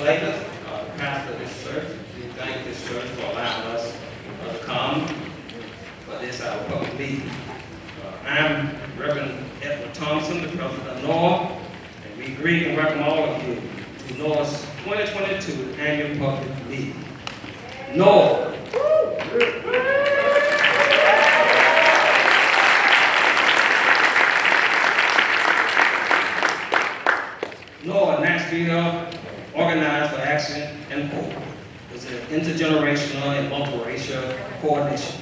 Latham, the pastor of this church. We thank this church for allowing us to come for this our public meeting. I'm Reverend Edward Thompson, the president of NOAH, and we greet and welcome all of you to NOAH's 2022 annual public meeting. NOAH. NOAH, Nashville Organized for Action and Hope, is an intergenerational and multiracial coalition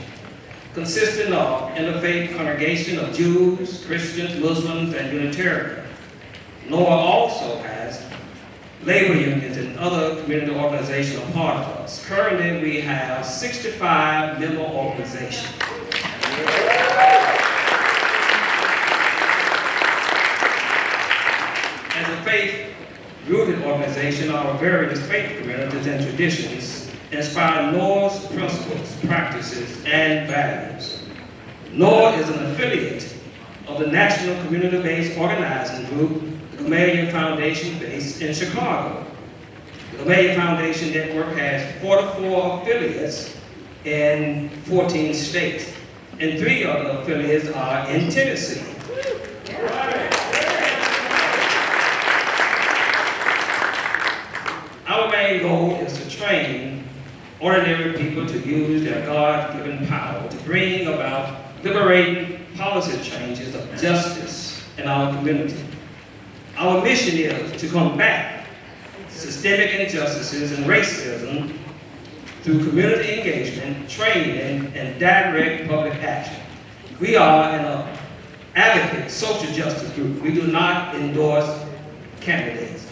consisting of interfaith congregation of Jews, Christians, Muslims, and Unitarians. NOAH also has labor unions and other community organizations a part of us. Currently, we have 65 member organizations. As a faith-rooted organization, our various faith communities and traditions inspire NOAH's principles, practices, and values. NOAH is an affiliate of the National Community-Based Organizing Group, the Gamaliel Foundation, based in Chicago. The Gamaliel Foundation Network has 44 affiliates in 14 states, and 3 other affiliates are in Tennessee. Our main goal is to train ordinary people to use their God-given power to bring about liberating policy changes of justice in our community. Our mission is to combat systemic injustices and racism through community engagement, training, and direct public action. We are an advocate social justice group. We do not endorse candidates.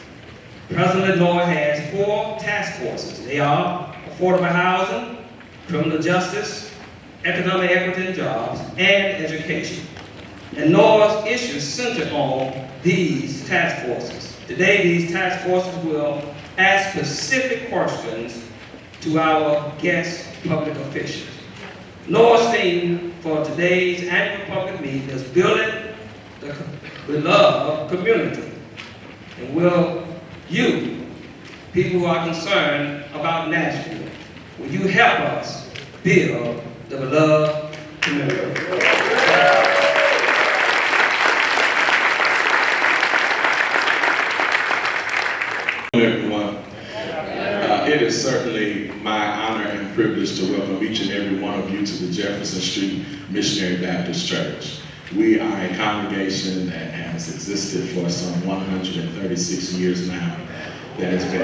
President NOAH has 4 task forces. They are affordable housing, criminal justice, economic equity and jobs, and education. And NOAH's issues center on these task forces. Today, these task forces will ask specific questions to our guest public officials. NOAH's theme for today's annual public meeting is building the beloved community. And will you, people who are concerned about Nashville, will you help us build the beloved community? Hello, everyone. It is certainly my honor and privilege to welcome each and every one of you to the Jefferson Street Missionary Baptist Church. We are a congregation that has existed for some 136 years now, that has been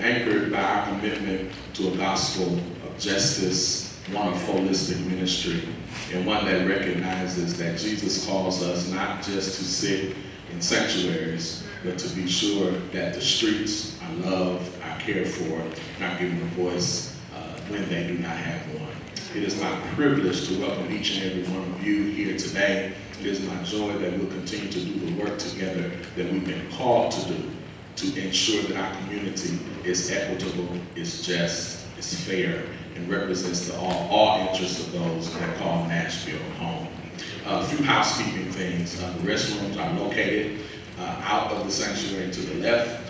anchored by our commitment to a gospel of justice, one of holistic ministry, and one that recognizes that Jesus calls us not just to sit in sanctuaries, but to be sure that the streets are loved, are cared for, and are given a voice when they do not have one. It is my privilege to welcome each and every one of you here today. It is my joy that we'll continue to do the work together that we've been called to do to ensure that our community is equitable, is just, is fair, and represents all interests of those that call Nashville home. A few housekeeping things. The restrooms are located out of the sanctuary to the left.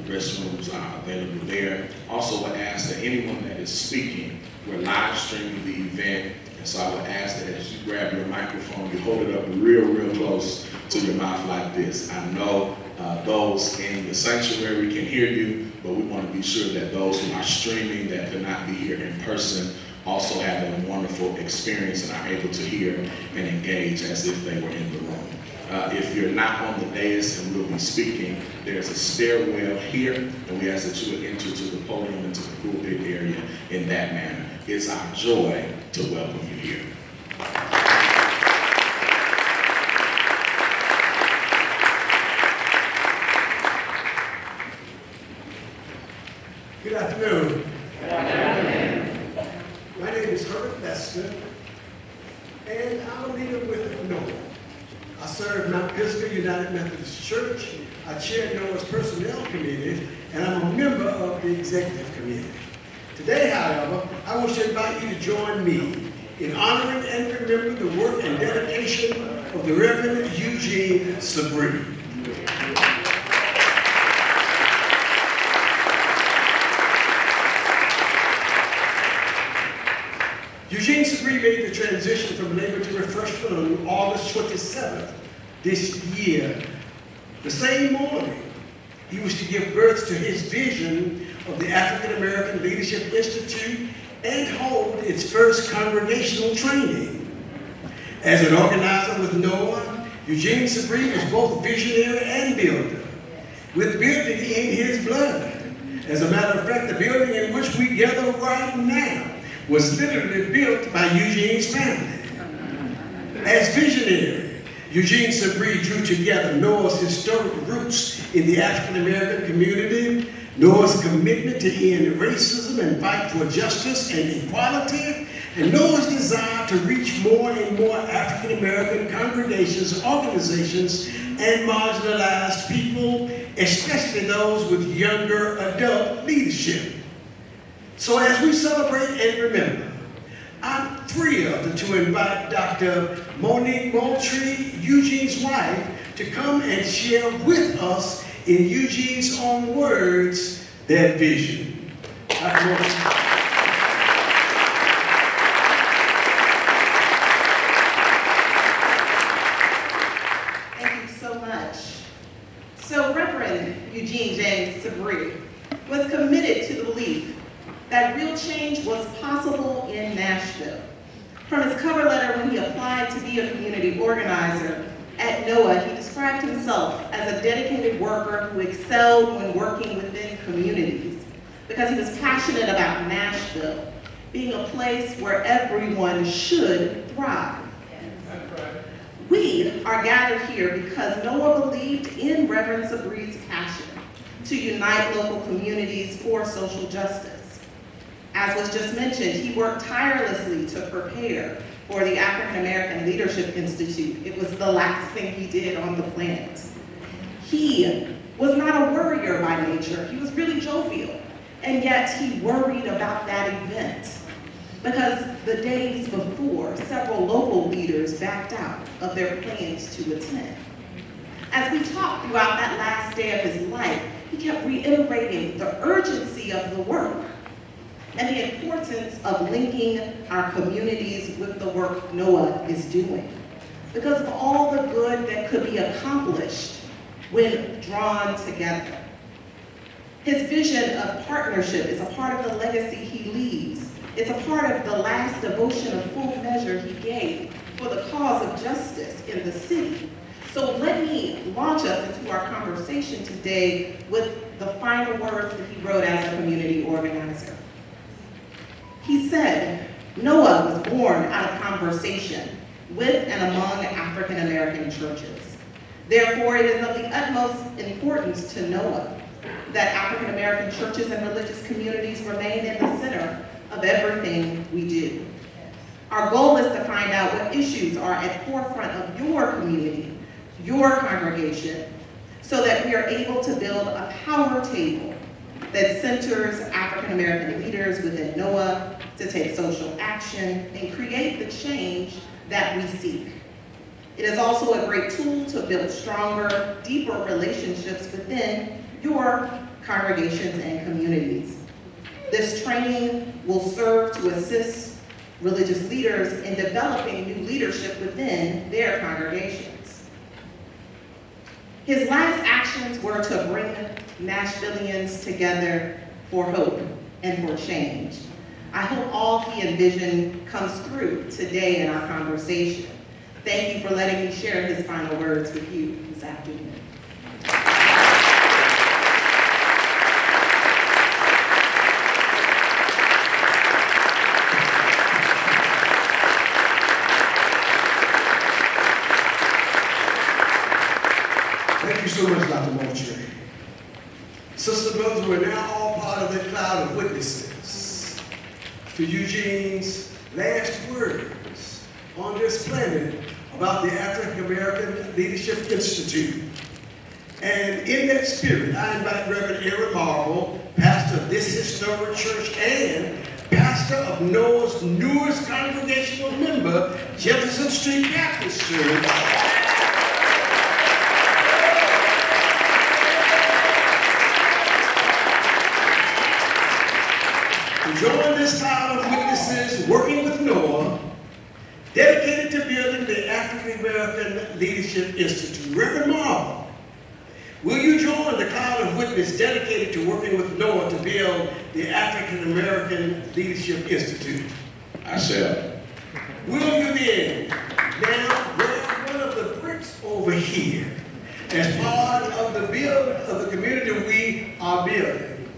The restrooms are available there. Also, I would ask that anyone that is speaking, we're live streaming the event, and so I would ask that as you grab your microphone, you hold it up real close to your mouth like this. I know those in the sanctuary can hear you, but we want to be sure that those who are streaming that could not be here in person also have a wonderful experience and are able to hear and engage as if they were in the room. If you're not on the dais and we'll be speaking, there's a stairwell here, and we ask that you would enter to the podium and to the pulpit area in that manner. It's our joy to welcome you here. Good afternoon. Good afternoon. My name is Herbert Lester, and I'm a leader with NOAH. I serve Mount Pisgah United Methodist Church. I chair NOAH's Personnel Committee, and I'm a member of the Executive Committee. Today, however, I wish to invite you to join me in honoring and remembering the work and dedication of of the Reverend Eugene Sabree. Eugene Sabree made the transition from labor to refreshment on August 27th this year. The same morning, he was to give birth to his vision of the African American Leadership Institute and hold its first congregational training. As an organizer with NOAH, Eugene Sabree was both visionary and builder, with building in his blood. As a matter of fact, the building in which we gather right now was literally built by Eugene's family. As visionary, Eugene Sabree drew together NOAH's historic roots in the African American community, NOAH's commitment to end racism and fight for justice and equality, and NOAH's desire to reach more and more African American congregations, organizations, and marginalized people, especially those with younger adult leadership. So as we celebrate and remember, I'm thrilled to invite Dr. Monique Moultrie, Eugene's wife, to come and share with us in Eugene's own words that vision. Dr. Moultrie. So Reverend Eugene James Sabree was committed to the belief that real change was possible in Nashville. From his cover letter when he applied to be a community organizer at NOAH, he described himself as a dedicated worker who excelled when working within communities because he was passionate about Nashville being a place where everyone should thrive. We are gathered here because NOAH believed in Reverend Sabree's passion to unite local communities for social justice. As was just mentioned, he worked tirelessly to prepare for the African American Leadership Institute. It was the last thing he did on the planet. He was not a worrier by nature. He was really jovial, and yet he worried about that event, because the days before, several local leaders backed out of their plans to attend. As we talked throughout that last day of his life, he kept reiterating the urgency of the work and the importance of linking our communities with the work NOAH is doing, because of all the good that could be accomplished when drawn together. His vision of partnership is a part of the legacy he leaves. It's a part of the last devotion of full measure he gave for the cause of justice in the city. So let me launch us into our conversation today with the final words that he wrote as a community organizer. He said, NOAH was born out of conversation with and among African American churches. Therefore, it is of the utmost importance to NOAH that African American churches and religious communities remain in the center of everything we do. Our goal is to find out what issues are at forefront of your community, your congregation, so that we are able to build a power table that centers African American leaders within NOAH to take social action and create the change that we seek. It is also a great tool to build stronger, deeper relationships within your congregations and communities. This training will serve to assist religious leaders in developing new leadership within their congregations. His last actions were to bring Nashvillians together for hope and for change. I hope all he envisioned comes through today in our conversation. Thank you for letting me share his final words with you this afternoon. Thank you so much, Dr. Moultrie. Sister brothers, we're now all part of that cloud of witnesses to Eugene's last words on this planet about the African American Leadership Institute. And in that spirit, I invite Reverend Aaron Marble, pastor of this historic church and pastor of NOAH's newest congregational member, Jefferson Street Baptist Church, American Leadership Institute. Reverend Marvel, will you join the cloud of witness dedicated to working with Noah to build the African American Leadership Institute? I shall. Will you then now grab one of the bricks over here as part of the build of the community we are building?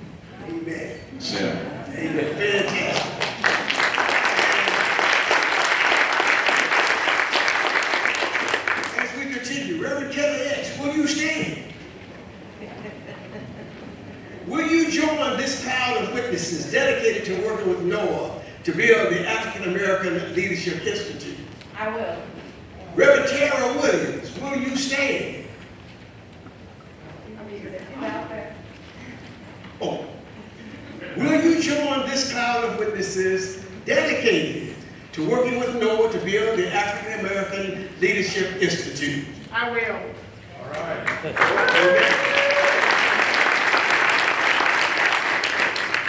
Amen. Shall. Amen. Fantastic. As we continue, Reverend Kelly X, will you stand? Will you join this cloud of witnesses dedicated to working with Noah to build the African American Leadership Institute? I will. Reverend Tara Williams, will you stand? Oh. Will you join this cloud of witnesses dedicated to working with Noah to build the African American Leadership Institute? I will. All right. Okay.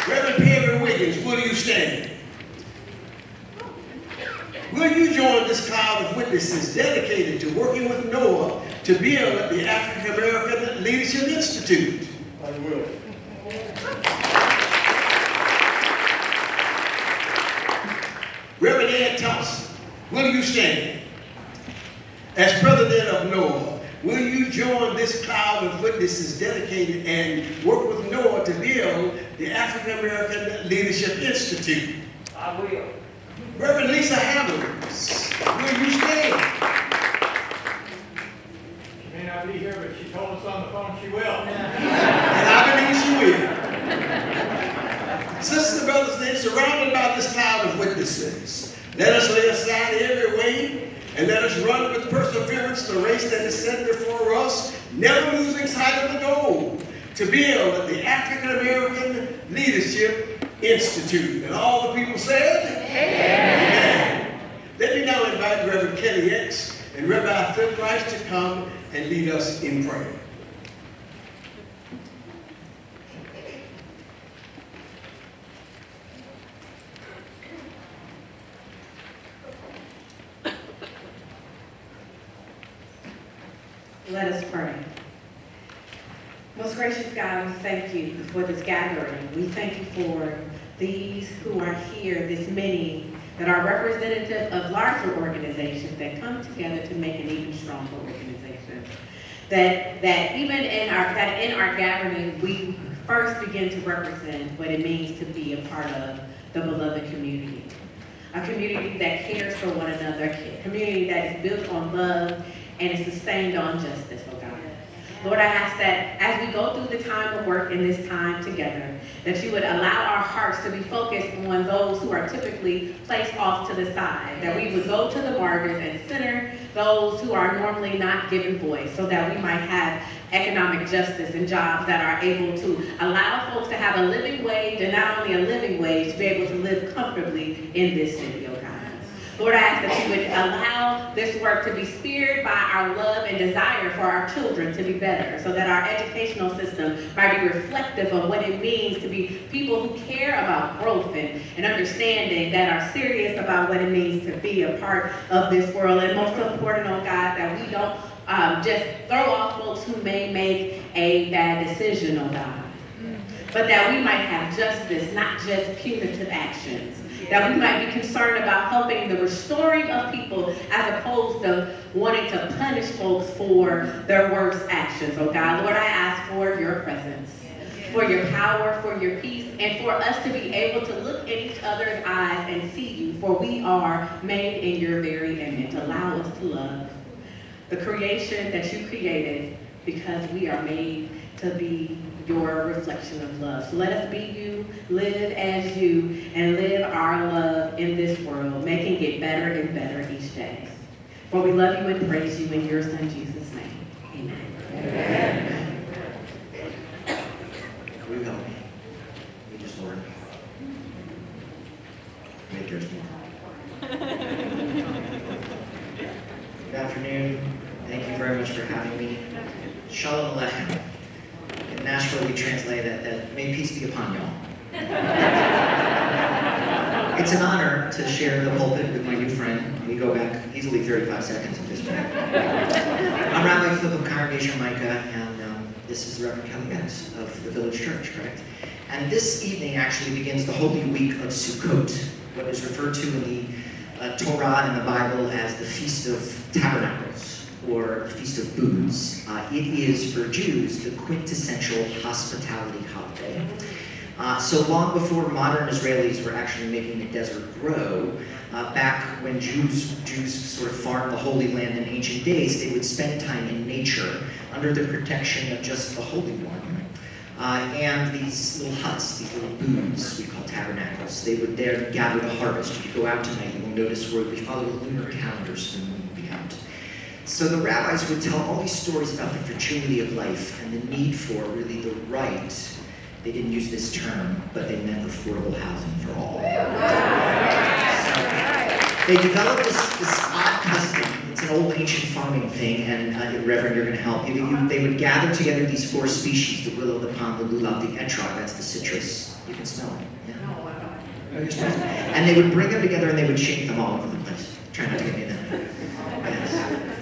Reverend Perry Wiggins, will you stand? Will you join this cloud of witnesses dedicated to working with Noah to build the African American Leadership Institute? I will. Reverend Ed Thompson, will you stand? As president of Noah, will you join this cloud of witnesses dedicated and work with Noah to build the African American Leadership Institute? I will. Reverend Lisa Hammonds, will you stand? She may not be here, but she told us on the phone she will. And I believe she will. Sisters and brothers, then, surrounded by this cloud of witnesses, let us lay aside every weight and let us run with perseverance the race that is set before us, never losing sight of the goal to build the African American Leadership Institute. And all the people said, Amen. Let me now invite Reverend Kelly X and Rabbi Phil Price to come and lead us in prayer. Let us pray. Most gracious God, we thank you for this gathering. We thank you for these who are here, this many that are representative of larger organizations that come together to make an even stronger organization. That even in our gathering, we first begin to represent what it means to be a part of the beloved community. A community that cares for one another, a community that is built on love and is sustained on justice, oh God. Lord, I ask that as we go through the time of work in this time together, that you would allow our hearts to be focused on those who are typically placed off to the side, that we would go to the margins and center those who are normally not given voice, so that we might have economic justice and jobs that are able to allow folks to have a living wage, and not only a living wage, to be able to live comfortably in this city, oh God. Lord, I ask that you would allow this work to be speared by our love and desire for our children to be better, so that our educational system might be reflective of what it means to be people who care about growth and understanding, that are serious about what it means to be a part of this world. And most important, oh God, that we don't just throw off folks who may make a bad decision, oh God, but that we might have justice, not just punitive actions. That we might be concerned about helping the restoring of people as opposed to wanting to punish folks for their worst actions. Oh God, Lord, I ask for your presence, for your power, for your peace, and for us to be able to look in each other's eyes and see you, for we are made in your very image. Allow us to love the creation that you created, because we are made to be your reflection of love. So let us be you, live as you, and live our love in this world, making it better and better each day. For we love you and praise you in your Son, Jesus' name. Amen. Amen. Will you help me? You just Lord. Make yours more. Good afternoon. Thank you very much for having me. Shalom Aleichem. In Nashville, we translate that may peace be upon y'all. It's an honor to share the pulpit with my new friend. We go back easily 35 seconds at this point. I'm Rabbi Philip of Congregation Micah, and this is Reverend Kelly Betts of the Village Church, correct? And this evening actually begins the Holy Week of Sukkot, what is referred to in the Torah and the Bible as the Feast of Tabernacles, or the Feast of Booths. It is, for Jews, the quintessential hospitality holiday. So long before modern Israelis were actually making the desert grow, back when Jews sort of farmed the Holy Land in ancient days, they would spend time in nature under the protection of just the Holy One. And these little huts, these little booths we call tabernacles, they would there gather the harvest. If you go out tonight, you will notice where we follow the lunar calendars, the moon will be out. So the rabbis would tell all these stories about the fragility of life and the need for really the right. They didn't use this term, but they meant affordable housing for all. So they developed this odd custom. It's an old ancient farming thing, and Reverend, you're going to help. They would gather together these four species: the willow, the palm, the lulav, the etrog. That's the citrus. You can smell it. Yeah. And they would bring them together and they would shake them all over the place. Try not to get me in that. Yes.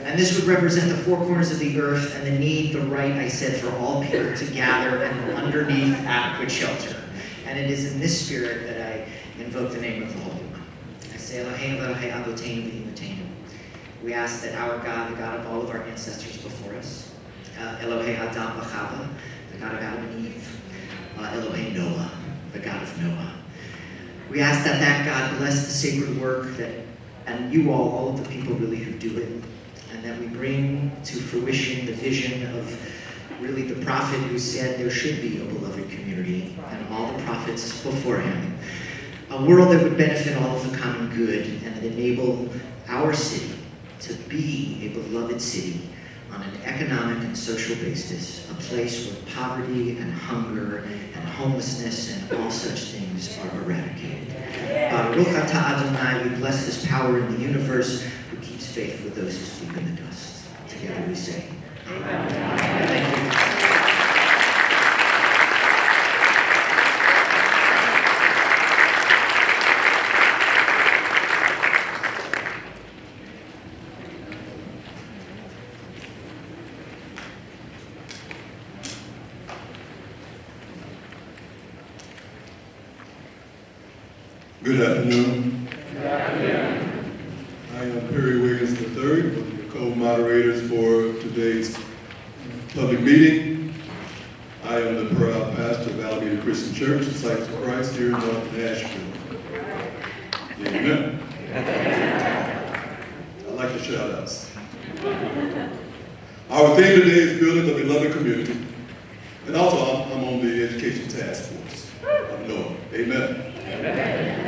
And this would represent the four corners of the earth and the need, the right, I said, for all people to gather and underneath adequate shelter. And it is in this spirit that I invoke the name of the Holy One. I say, Eloheinu Elohei Avoteinu v'Imotenu. We ask that our God, the God of all of our ancestors before us, Elohei Adam v'Chava, the God of Adam and Eve, Elohei Noah, the God of Noah. We ask that that God bless the sacred work and you all of the people really who do it, and that we bring to fruition the vision of really the prophet who said there should be a beloved community, and all the prophets before him. A world that would benefit all of the common good and that enable our city to be a beloved city on an economic and social basis, a place where poverty and hunger and homelessness and all such things are eradicated. Baruch atah Adonai, we bless this power in the universe who keeps faith with those who sleep in the dust. Together we say, Amen. Thank you. Good afternoon. Good afternoon. I am Perry Wiggins III, one of the co-moderators for today's public meeting. I am the proud pastor of Alameda Christian Church, Disciples of Christ here in North Nashville. Amen. I like the shout outs. Our theme today is building a beloved community. And also I'm on the education task force of NOAA. Amen.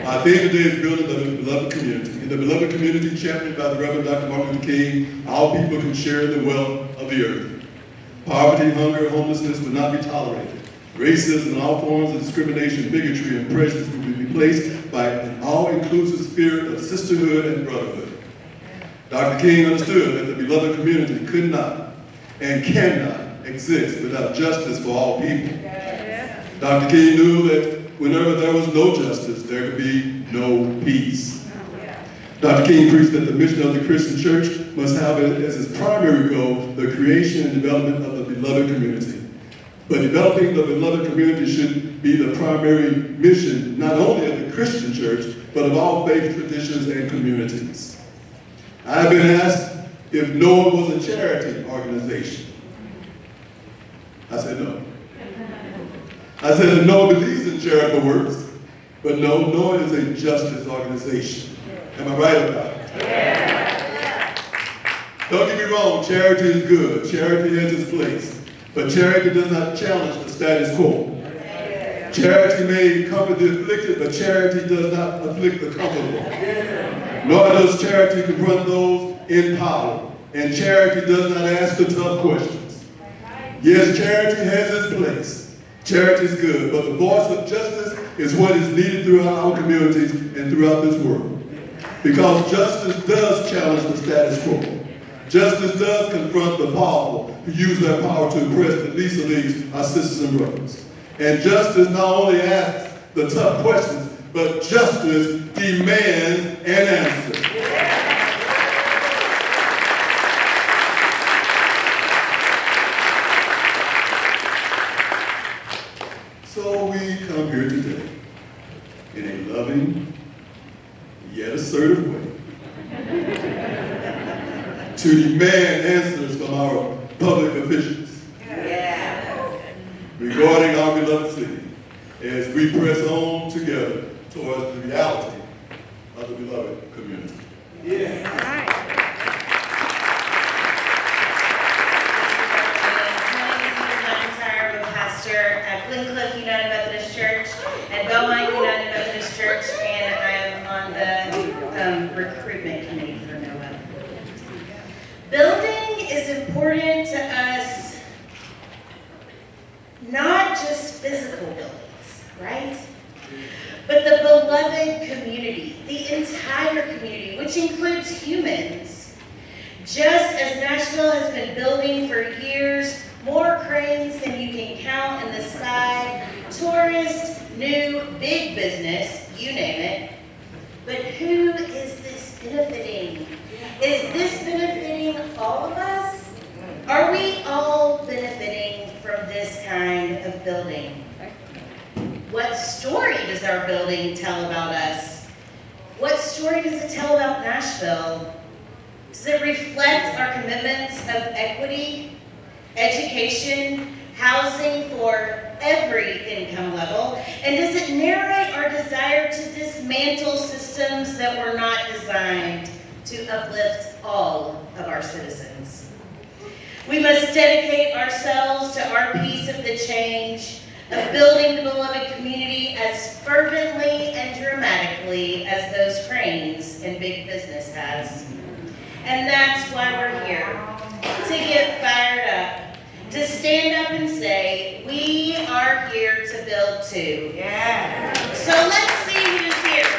Our theme today is building the beloved community. In the beloved community championed by the Reverend Dr. Martin Luther King, our people can share the wealth of the earth. Poverty, hunger, homelessness will not be tolerated. Racism and all forms of discrimination, bigotry, and prejudice will be replaced by an all-inclusive spirit of sisterhood and brotherhood. Dr. King understood that the beloved community could not and cannot exist without justice for all people. Dr. King knew that whenever there was no justice, there could be no peace. Dr. King preached that the mission of the Christian church must have as its primary goal the creation and development of the beloved community. But developing the beloved community should be the primary mission not only of the Christian church, but of all faith traditions and communities. I have been asked if NOAA was a charity organization. I said no. I said that NOAA believes in charitable works, but no, NOAA is a justice organization. Am I right about it? Yeah. Don't get me wrong, charity is good. Charity has its place. But charity does not challenge the status quo. Yeah. Charity may comfort the afflicted, but charity does not afflict the comfortable. Yeah. Nor does charity confront those in power. And charity does not ask the tough questions. Yes, charity has its place. Charity is good, but the voice of justice is what is needed throughout our communities and throughout this world. Because justice does challenge the status quo. Justice does confront the powerful who use their power to oppress the least of these, our sisters and brothers. And justice not only asks the tough questions, but but justice demands an answer. So we come here today in a loving, yet assertive way to demand answers from our public officials regarding our beloved city as we press on together towards the reality of the beloved community. I'm a pastor at Glencliff United Methodist Church and Belmont United Methodist Church, and I'm on the recruitment committee for NOAA. Building is important to us, not just physical buildings, right? But the beloved community, the entire community, which includes humans. Just as Nashville has been building for years, more cranes than you can count in the sky, tourists, new, big business, you name it. But who is this benefiting? Is this benefiting all of us? Are we all benefiting from this kind of building? What story does our building tell about us? What story does it tell about Nashville? Does it reflect our commitments of equity, education, housing for every income level? And does it narrate our desire to dismantle systems that were not designed to uplift all of our citizens? We must dedicate ourselves to our piece of the change of building the beloved community as fervently and dramatically as those cranes in big business has. And that's why we're here, to get fired up, to stand up and say, we are here to build too. Yeah. So let's see who's here.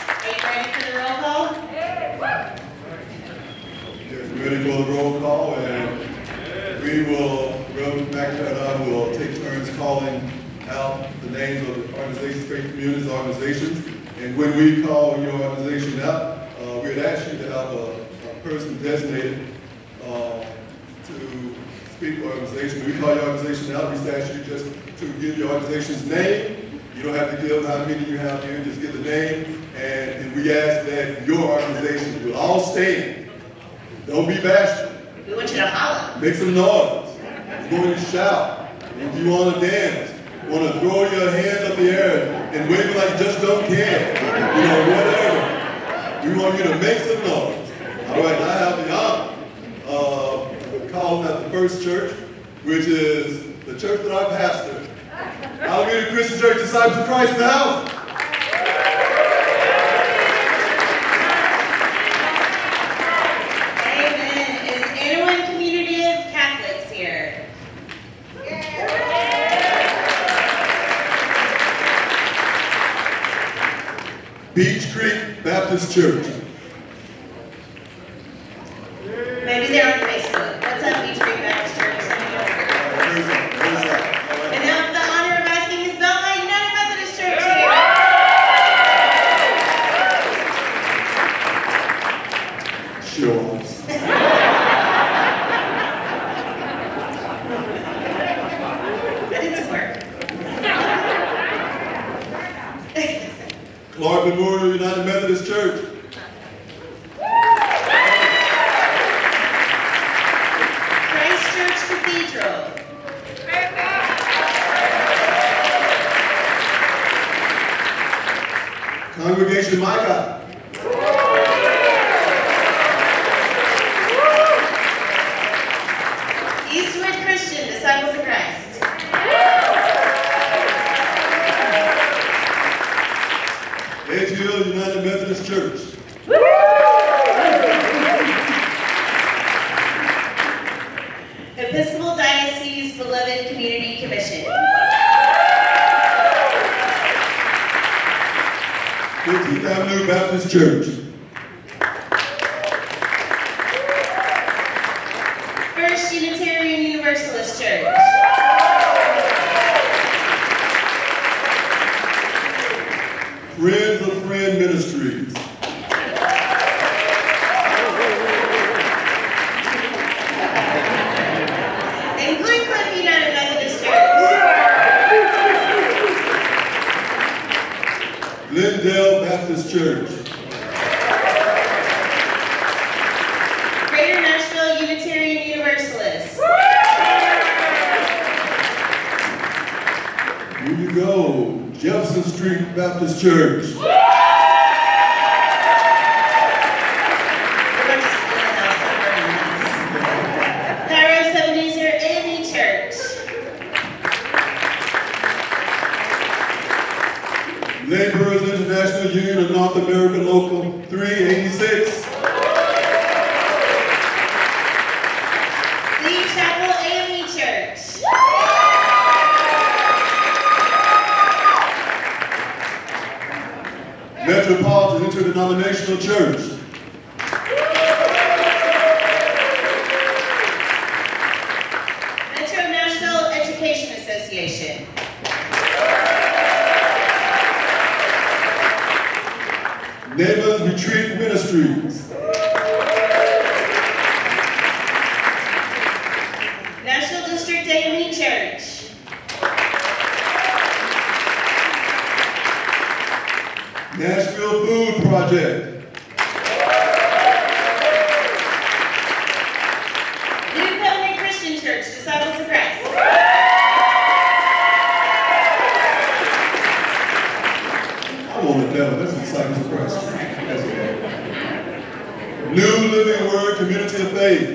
Are you ready for the roll call? Yes, we're ready for the roll call, and we will, Reverend McIntyre and I will take turns calling out the names of the organizations, faith communities, organizations. And when we call your organization out, we'd ask you to have a person designated to speak for your organization. When we call your organization out, we ask you just to give your organization's name. You don't have to give how many you have here, just give the name. And we ask that your organization will all stand. Don't be bashful. We want you to holler. Make some noise. Go in and shout. If you want to dance, want to throw your hands up the air and wave it like you just don't care. You know, whatever. We want you to make some noise. All right, I have the honor of calling at the First Church, which is the church that I pastor. Alameda Christian Church, Disciples of Christ in the house. Amen. Is anyone community of Catholics here? Beach Creek Baptist Church. Maybe they're on Facebook. What's up, Beach Creek Baptist Church? And now the honor of asking is Belmont United Methodist Church here. Sure. That didn't work. Clark Memorial United Methodist Church. Christ Church Cathedral. Congregation Micah. Eastwood Christian Disciples of Christ. Edge Hill United Methodist Church. Episcopal Diocese Beloved Community Commission. 15th Avenue Baptist Church. First Unitarian Universalist Church. Friends of Friend Ministries. And Glencliff United Methodist Church. Glendale Baptist Church. Greater Nashville Unitarian Universalist. Here you go. Jefferson Street Baptist Church. Cairo 70s AME Church. Laborers International Union of North America Local 386. Lee Chapel AME Church. Metropolitan Interdenominational Church. Metro Nashville Education Association. Neighbors Retreat Ministries. Nashville District AME Church. Nashville Food Project. New Covenant Christian Church, Disciples of Christ. I want to tell that's the Disciples of Christ. That's okay. New Living Word Community of Faith.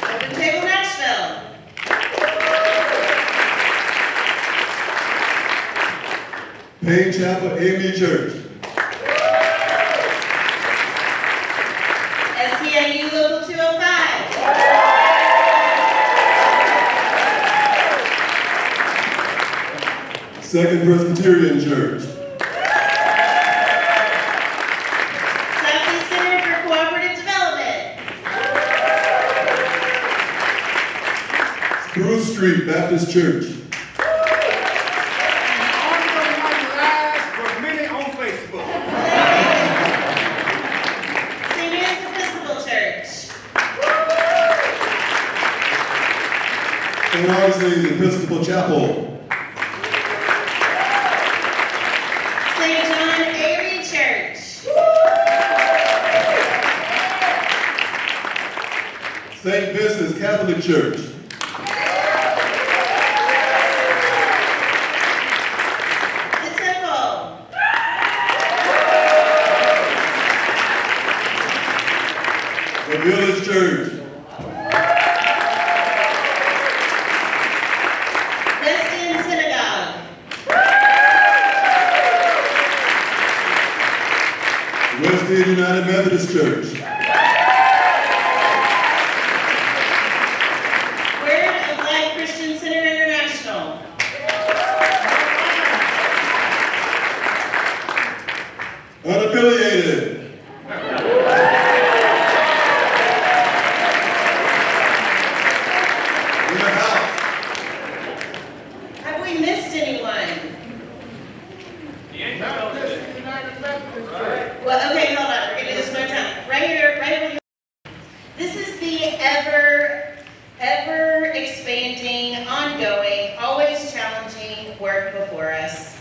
Open Table Nashville. Payne Chapel AME Church. SCIU Local 205. Second Presbyterian Church. Southeast Center for Cooperative Development. Spruce Street Baptist Church. Live, but many on Facebook. St. Anne's Episcopal Church. St. Augustine's Episcopal Chapel. St. John AME Church. St. Vincent's Catholic Church. The Temple. The Village Church. West End Synagogue. West End United Methodist Church. Word of Life Christian Center International. Unaffiliated. In the house. Have we missed anyone? Well, okay, hold on. We're gonna do this one time. Right here, right over here. This is the ever expanding, ongoing, always challenging work before us.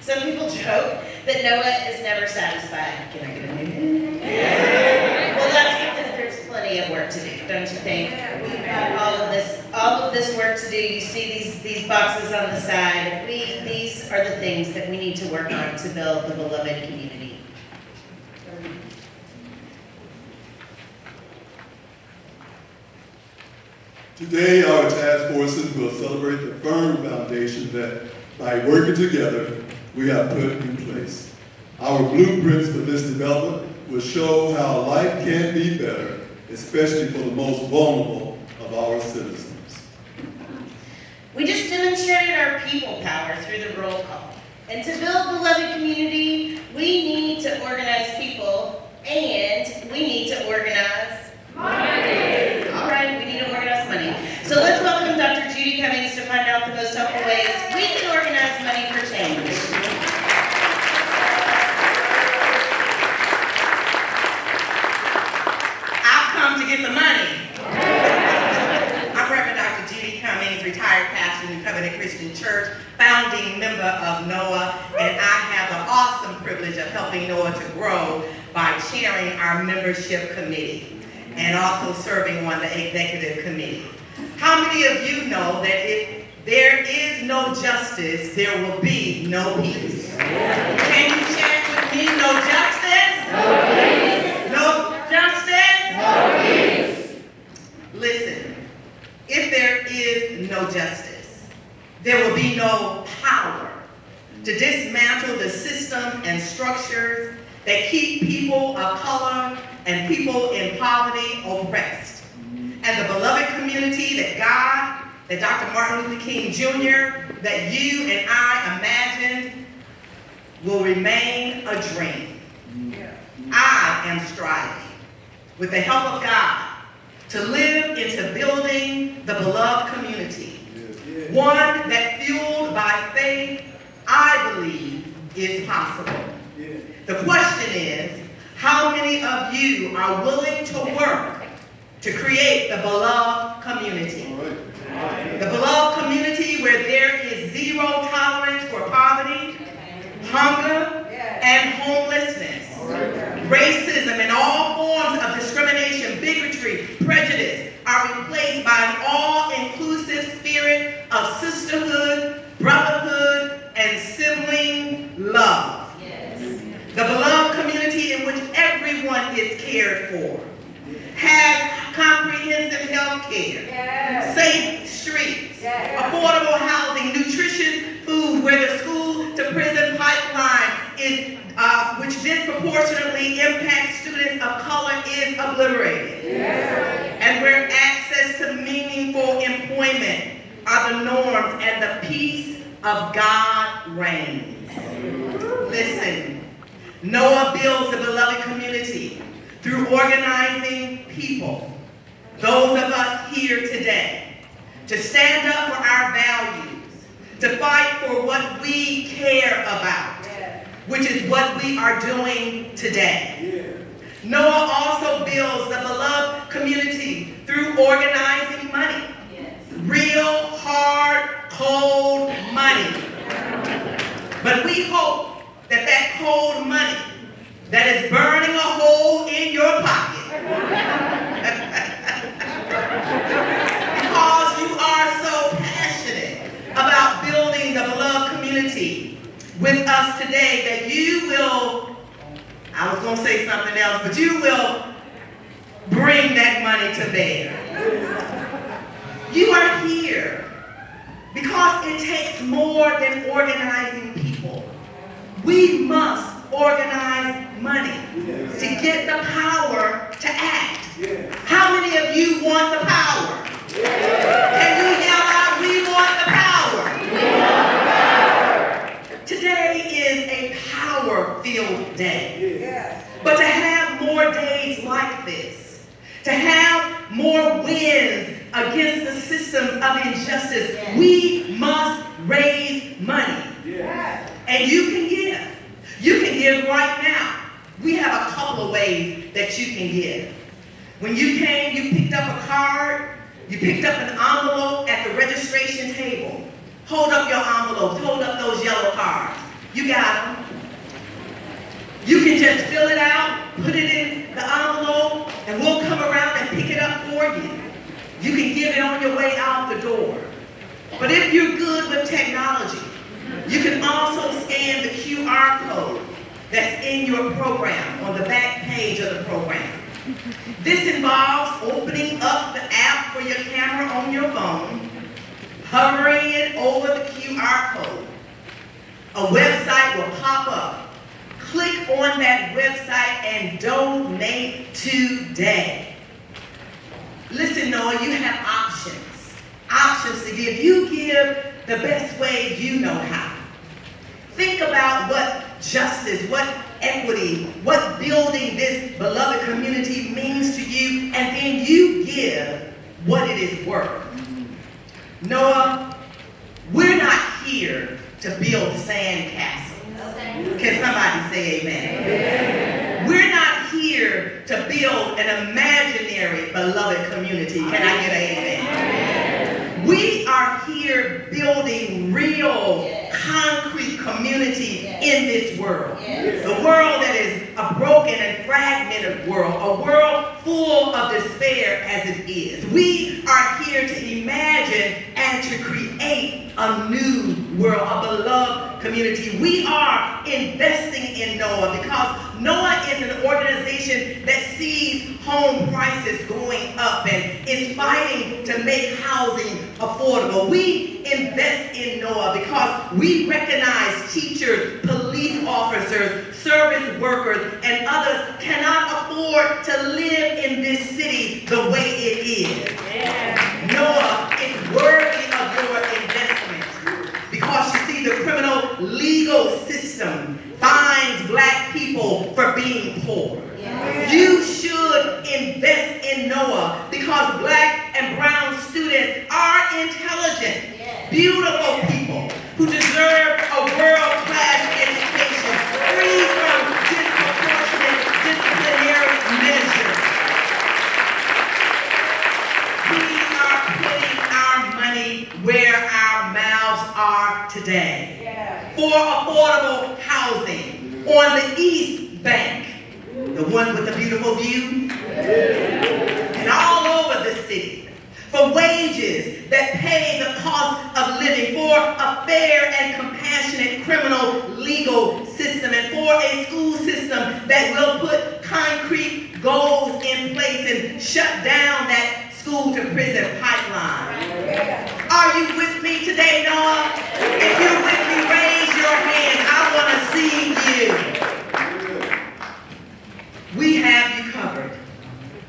Some people joke that Noah is never satisfied. Can I get a amen? Yeah. Well, that's because there's plenty of work to do, don't you think? We've got all of this work to do. You see these boxes on the side. These are the things that we need to work on to build the beloved community. Today, our task forces will celebrate the firm foundation that, by working together, we have put in place. Our blueprints for this development will show how life can be better, especially for the most vulnerable of our citizens. We just demonstrated our people power through the roll call. And to build beloved community, we need to organize people and we need to organize money. All right, we need to organize money. So let's welcome Dr. Judy Cummings to find out the most helpful or to grow by chairing our membership committee and also serving on the executive committee. How many of you know that if there is no justice, there will be no peace? Can you chant with me, no justice? No peace. No justice? No peace. Listen, if there is no justice, there will be no power to dismantle the systems and structures that keep people of color and people in poverty oppressed. And the beloved community that God, that Dr. Martin Luther King Jr., that you and I imagined will remain a dream. I am striving, with the help of God, to live into building the beloved community. One that, fueled by faith, I believe is possible. The question is, how many of you are willing to work to create the beloved community? The beloved community where there is zero tolerance for poverty, hunger, and homelessness. Racism and all forms of discrimination, bigotry, prejudice are replaced by an all-inclusive spirit of sisterhood, brotherhood, and sibling love. The beloved community in which everyone is cared for, has comprehensive health care, safe streets, affordable housing, nutritious food, where the school to prison pipeline is, which disproportionately impacts students of color, is obliterated. And where access to meaningful employment are the norms and the peace of God reigns. Listen, Noah builds the beloved community through organizing people, those of us here today, to stand up for our values, to fight for what we care about, which is what we are doing today. Noah also builds the beloved community through organizing money, real, hard, cold money. But we hope that that cold money that is burning a hole in your pocket because you are so passionate about building the beloved community with us today, that you will, I was going to say something else, but you will bring that money to bear. You are here because it takes more than organizing people. We must organize money to get the power to act. How many of you want the power? Can you yell out, we want the power? Today is a power-filled day. But to have more days like this, to have more wins against the systems of injustice, we must raise money. And you can give. You can give right now. We have a couple of ways that you can give. When you came, you picked up a card, you picked up an envelope at the registration table. Hold up your envelopes, hold up those yellow cards. You got them. You can just fill it out, put it in the envelope, and we'll come around and pick it up for you. You can give it on your way out the door. But if you're good with technology, you can also scan the QR code that's in your program, on the back page of the program. This involves opening up the app for your camera on your phone, hovering it over the QR code. A website will pop up. Click on that website and donate today. Listen, Noah, you have options. Options to give. You give the best way you know how. Think about what justice, what equity, what building this beloved community means to you, and then you give what it is worth. Noah, we're not here to build sand castles. Can somebody say amen? We're not here to build an imaginary beloved community. Can I get an amen? We are here building real, concrete community in this world. The world that is a broken and fragmented world, a world full of despair as it is. We are here to imagine and to create a new world, a beloved community. We are investing in NOAH because NOAH is an organization that sees home prices going up and is fighting to make housing affordable. We invest in NOAH because we recognize teachers, police officers, service workers, and others cannot afford to live in this city the way it is. NOAH is worthy of your investment because you see the criminal legal system fines black people for being poor. You should invest in NOAH because black and brown students are intelligent, beautiful people who deserve a world-class education free from disproportionate disciplinary measures. We are putting our money where our mouths are today. For affordable housing on the East Bank, the one with the beautiful view, and all over the city. For wages that pay the cost of living, for a fair and compassionate criminal legal system, and for a school system that will put concrete goals in place and shut down that school to prison pipeline. Are you with me today, NOAH? If you're with me, raise your hand. I want to see you. We have you covered.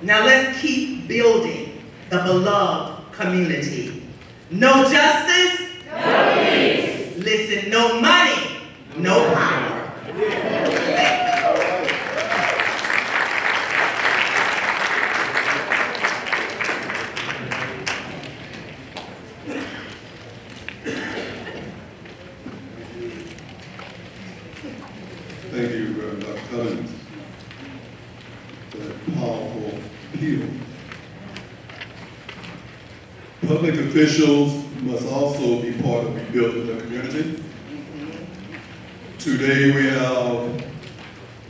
Now let's keep building the beloved community. No justice? No peace. Listen, no money, no power. Thank you, Dr. Cummings, for that powerful appeal. Public officials must also be part of rebuilding the community. Today we have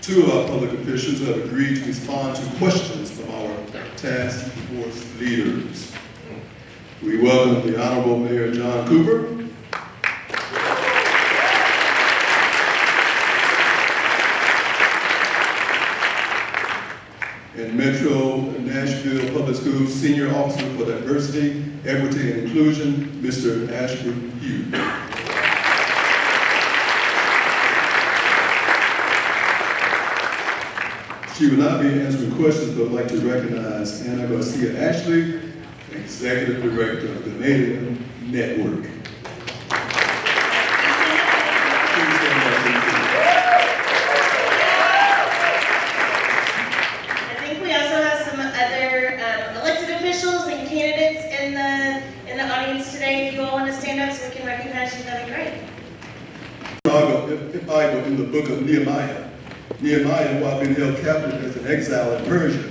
two of our public officials who have agreed to respond to questions from our task force leaders. We welcome the Honorable Mayor John Cooper, and Metro Nashville Public Schools Senior Officer for Diversity, Equity, and Inclusion, Mr. Ashford Hughes. She will not be answering questions, but I'd like to recognize Anna Garcia Ashley, Executive Director of the Canadian Network. If I go in the book of Nehemiah, Nehemiah, while being held captive as an exile in Persia,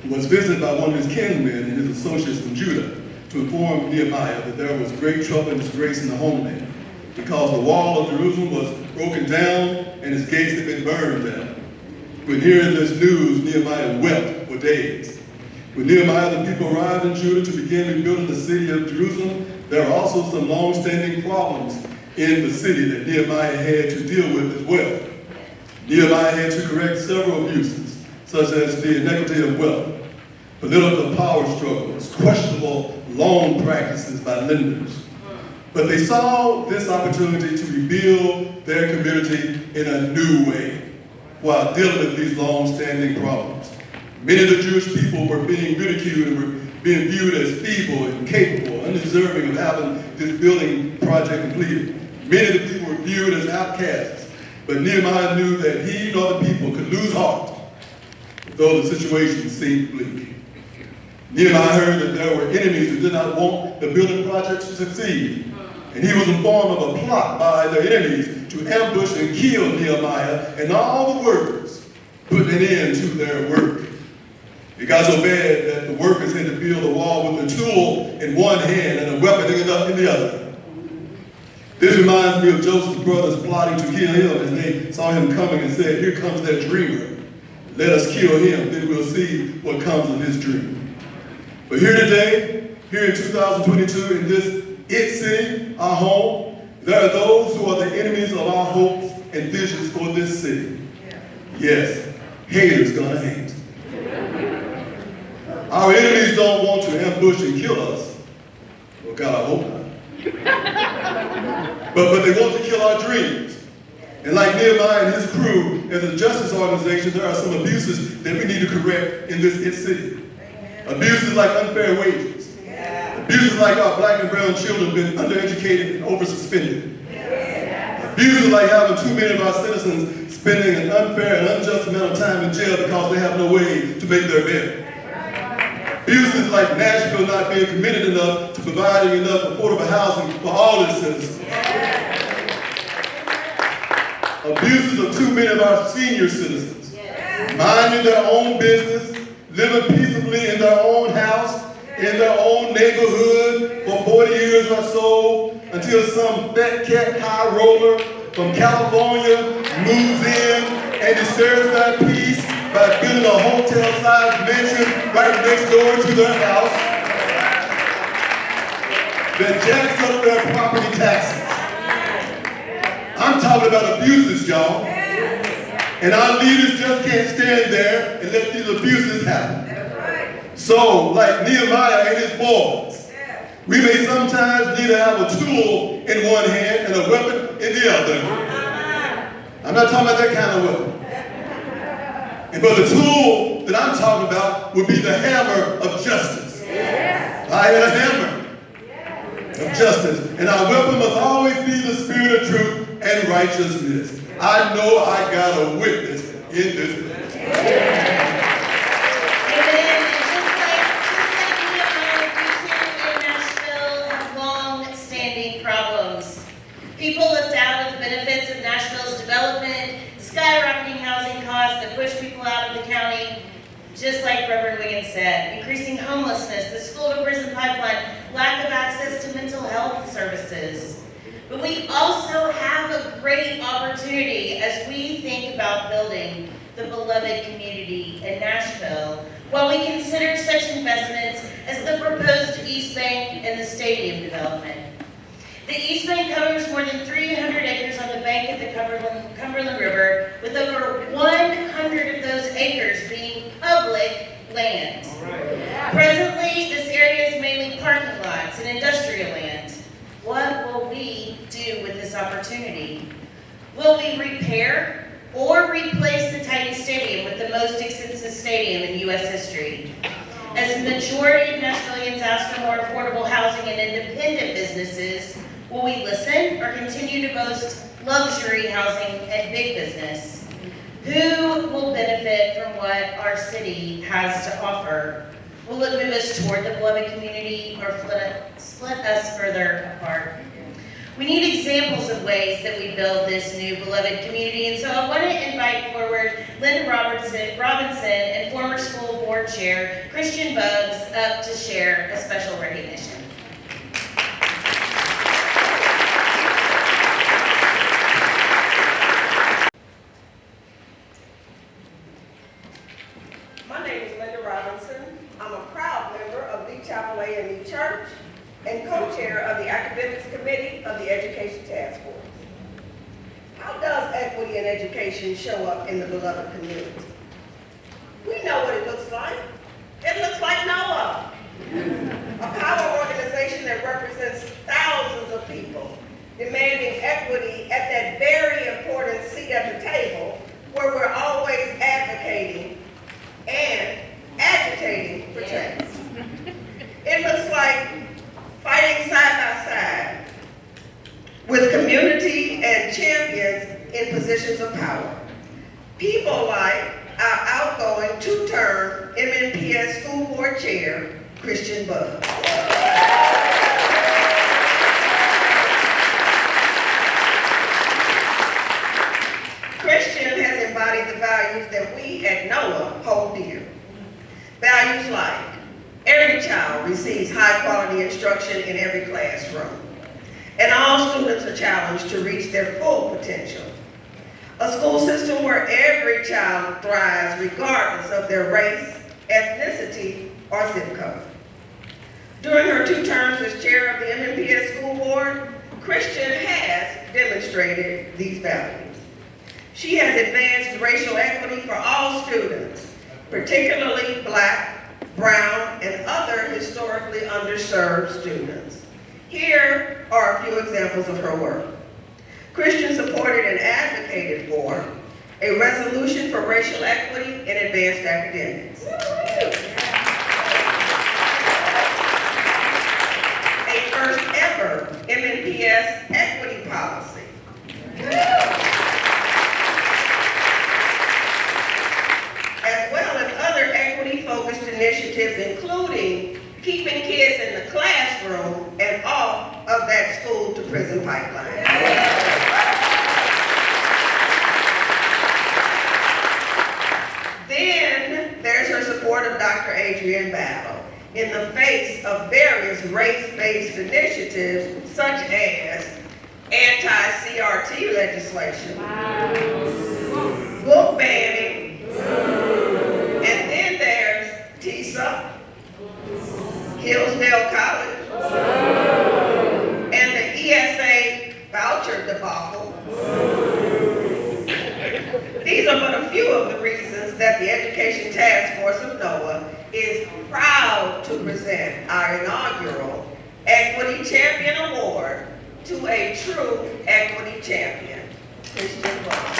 was visited by one of his kinsmen and his associates from Judah to inform Nehemiah that there was great trouble and disgrace in the homeland because the wall of Jerusalem was broken down and its gates had been burned down. When hearing this news, Nehemiah wept for days. When Nehemiah and the people arrived in Judah to begin rebuilding the city of Jerusalem, there were also some long-standing problems in the city that Nehemiah had to deal with as well. Nehemiah had to correct several abuses, such as the inequity of wealth, political power struggles, questionable loan practices by lenders. But they saw this opportunity to rebuild their community in a new way while dealing with these long-standing problems. Many of the Jewish people were being ridiculed and were being viewed as feeble, incapable, undeserving of having this building project completed. Many of the people were viewed as outcasts, but Nehemiah knew that he and other people could lose heart, though the situation seemed bleak. Nehemiah heard that there were enemies who did not want the building project to succeed, and he was informed of a plot by their enemies to ambush and kill Nehemiah and all the workers, putting an end to their work. It got so bad that the workers had to build a wall with a tool in one hand and a weapon in the other. This reminds me of Joseph's brothers plotting to kill him as they saw him coming and said, "Here comes that dreamer." let us kill him, then we'll see what comes of his dream. But here today, here in 2022, in this it city, our home, there are those who are the enemies of our hopes and visions for this city. Yes, haters gonna hate. Our enemies don't want to ambush and kill us. Well, God, I hope not. But they want to kill our dreams. And like Nehemiah and his crew, as a justice organization, there are some abuses that we need to correct in this city. Abuses like unfair wages. Abuses like our black and brown children being undereducated and over-suspended. Abuses like having too many of our citizens spending an unfair and unjust amount of time in jail because they have no way to make their bed. Abuses like Nashville not being committed enough to providing enough affordable housing for all its citizens. Abuses of too many of our senior citizens, minding their own business, living peaceably in their own house, in their own neighborhood for 40 years or so, until some fat cat high roller from California moves in and disturbs their peace by building a hotel-sized mansion right next door to their house that jacks up their property taxes. I'm talking about abuses, y'all. And our leaders just can't stand there and let these abuses happen. So, like Nehemiah and his boys, we may sometimes need to have a tool in one hand and a weapon in the other. I'm not talking about that kind of weapon. But the tool that I'm talking about would be the hammer of justice. I had a hammer of justice. And our weapon must always be the spirit of truth and righteousness. I know I got a witness in this place. People left out of the benefits of Nashville's development, skyrocketing housing costs that push people out of the county, just like Reverend Wiggins said, increasing homelessness, the school to prison pipeline, lack of access to mental health services. But we also have a great opportunity as we think about building the beloved community in Nashville, while we consider such investments as the proposed East Bank and the stadium development. The East Bank covers more than 300 acres on the bank of the Cumberland River, with over 100 of those acres being public land. Presently, this area is mainly parking lots and industrial land. What will we do with this opportunity? Will we repair or replace the tiny stadium with the most extensive stadium in U.S. history? As the majority of Nashvillians ask for more affordable housing and independent businesses, will we listen or continue to boast luxury housing and big business? Who will benefit from what our city has to offer? Will it move us toward the beloved community or split us further apart? We need examples of ways that we build this new beloved community, and so I want to invite forward Linda Robinson and former school board chair Christian Bugs up to share a special recognition. My name is Linda Robinson. I'm a proud member of Lee Chapel A&E Church and co-chair of the Academics Committee of the Education Task Force. How does equity in education show up in the beloved community? We know what it looks like. It looks like NOAA, a power organization that represents thousands of people, demanding equity at that very important seat at the table where we're always advocating and agitating for change. It looks like fighting side by side with community and champions in positions of power. People like our outgoing two-term MNPS school board chair, Christian Bugs. Christian has embodied the values that we at NOAA hold dear. Values like every child receives high-quality instruction in every classroom, and all students are challenged to reach their full potential. A school system where every child thrives regardless of their race, ethnicity, or zip code. During her 2 terms as chair of the MNPS School Board, Christian has demonstrated these values. She has advanced racial equity for all students, particularly Black, brown, and other historically underserved students. Here are a few examples of her work. Christian supported and advocated for a resolution for racial equity in advanced academics. A first ever MNPS equity policy. As well as other equity-focused initiatives, including keeping kids in the classroom and off of that school-to-prison pipeline. Then there's her support of Dr. Adrienne Battle in the face of various race-based initiatives such as anti-CRT legislation, book banning, and then there's TISA, Hillsdale College, and the ESA voucher debacle. These are but a few of the reasons that the Education Task Force of NOAA is proud to present our inaugural Equity Champion Award to a true equity champion, Christian Brown.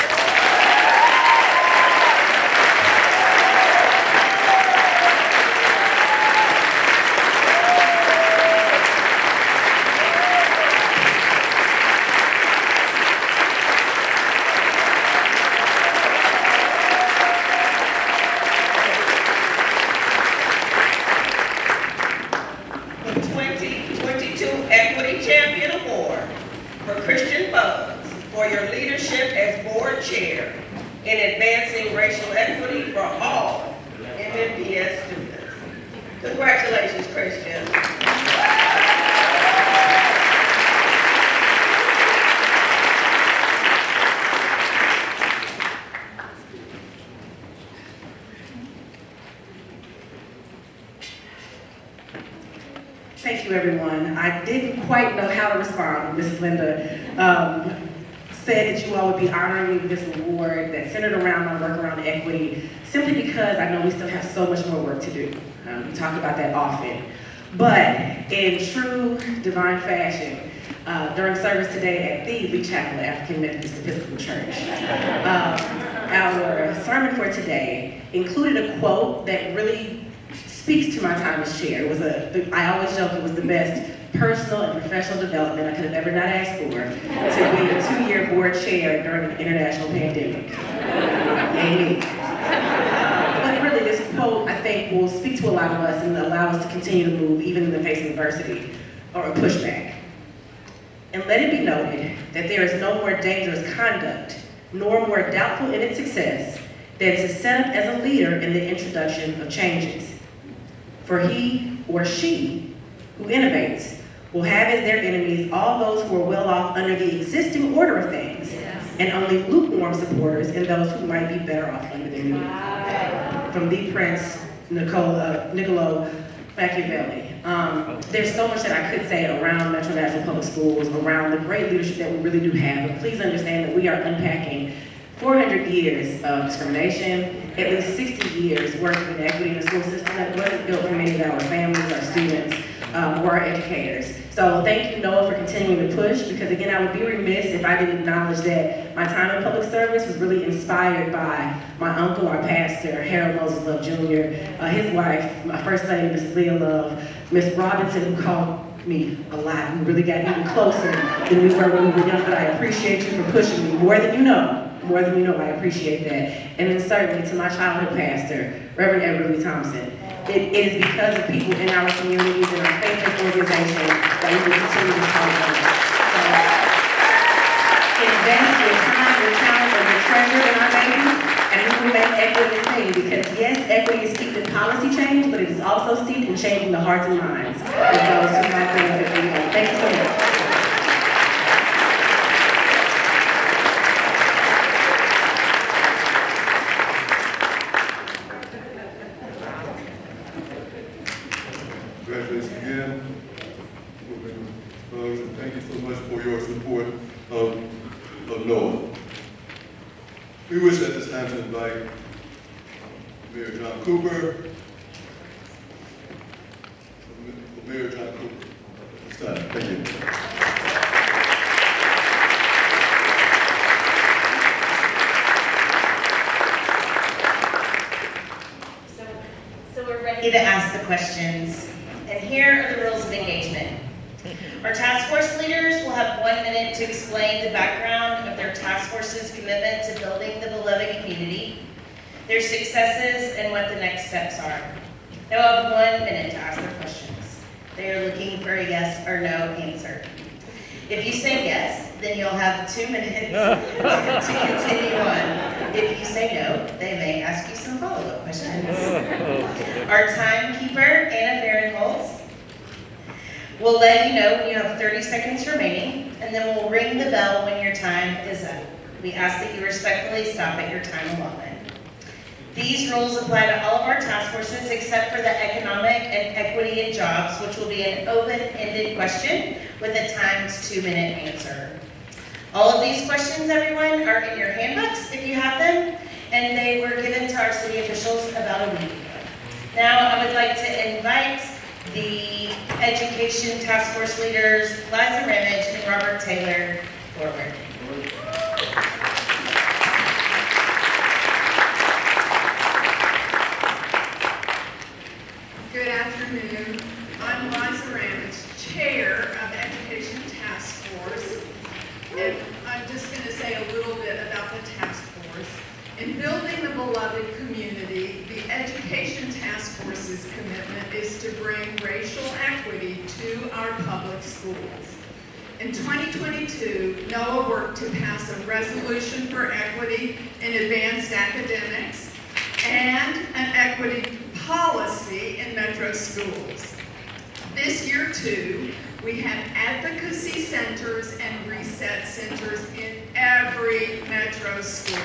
In advancing racial equity for all MNPS students. Congratulations, Christian. Thank you, everyone. I didn't quite know how to respond when Mrs. Linda said that you all would be honoring me with this award that's centered around my work around equity, simply because I know we still have so much more work to do. We talk about that often. But in true divine fashion, during service today at the Lee Chapel African Methodist Episcopal Church, our sermon for today included a quote that really speaks to my time as chair. It was I always joke it was the best personal and professional development I could have ever not asked for, to be a 2-year board chair during an international pandemic. Amen. But really, this quote, I think, will speak to a lot of us and allow us to continue to move even in the face of adversity or a pushback. And let it be noted that there is no more dangerous conduct, nor more doubtful in its success, than to set up as a leader in the introduction of changes. For he or she who innovates will have as their enemies all those who are well off under the existing order of things, and only lukewarm supporters in those who might be better off under their new. From the Prince Niccolo Machiavelli. There's so much that I could say around Metro Nashville Public Schools, around the great leadership that we really do have, but please understand that we are unpacking 400 years of discrimination, at least 60 years working in equity in the school system that wasn't built for many of our families, our students, or our educators. So thank you, Noah, for continuing to push, because again, I would be remiss if I didn't acknowledge that my time in public service was really inspired by my uncle, our pastor, Harold Moses Love Jr., his wife, my first lady, Mrs. Leah Love, Miss Robinson, who called me a lot. We really got even closer than we were when we were young, but I appreciate you for pushing me more than you know. More than you know, I appreciate that. And then certainly to my childhood pastor, Reverend Edward Lee Thompson. It is because of people in our communities and our faith-based organizations that we will continue to talk about. So, invest your time, your talent, and your treasure in our babies, and we will make equity a thing. Because yes, equity is steeped in policy change, but it is also steeped in changing the hearts and minds of those who might benefit from it. Thank you so much. congratulations again. And thank you so much for your support of Noah. We wish at this time to invite Mayor John Cooper. Mayor John Cooper. It's time. Thank you. So we're ready to ask the questions. And here are the rules of engagement. Our task force leaders will have 1 minute to explain the background of their task force's commitment to building the beloved community, their successes, and what the next steps are. They will have 1 minute to ask their questions. They are looking for a yes or no answer. If you say yes, then you'll have 2 minutes to continue on. If you say no, they may ask you some follow-up questions. Our timekeeper, Anna Farringholtz, will let you know when you have 30 seconds remaining, and then we'll ring the bell when your time is up. We ask that you respectfully stop at your time allotment. These rules apply to all of our task forces except for the economic and equity and jobs, which will be an open-ended question with a timed 2-minute answer. All of these questions, everyone, are in your handbooks if you have them, and they were given to our city officials about a week ago. Now, I would like to invite the education task force leaders, Liza Ramage and Robert Taylor, forward. Good afternoon. I'm Liza Ramage, Chair of the Education Task Force. And I'm just going to say a little bit about the task force. In building the beloved community, the Education Task Force's commitment is to bring racial equity to our public schools. In 2022, NOAA worked to pass a resolution for equity in advanced academics and an equity policy in metro schools. This year, too, we have advocacy centers and reset centers in every metro school.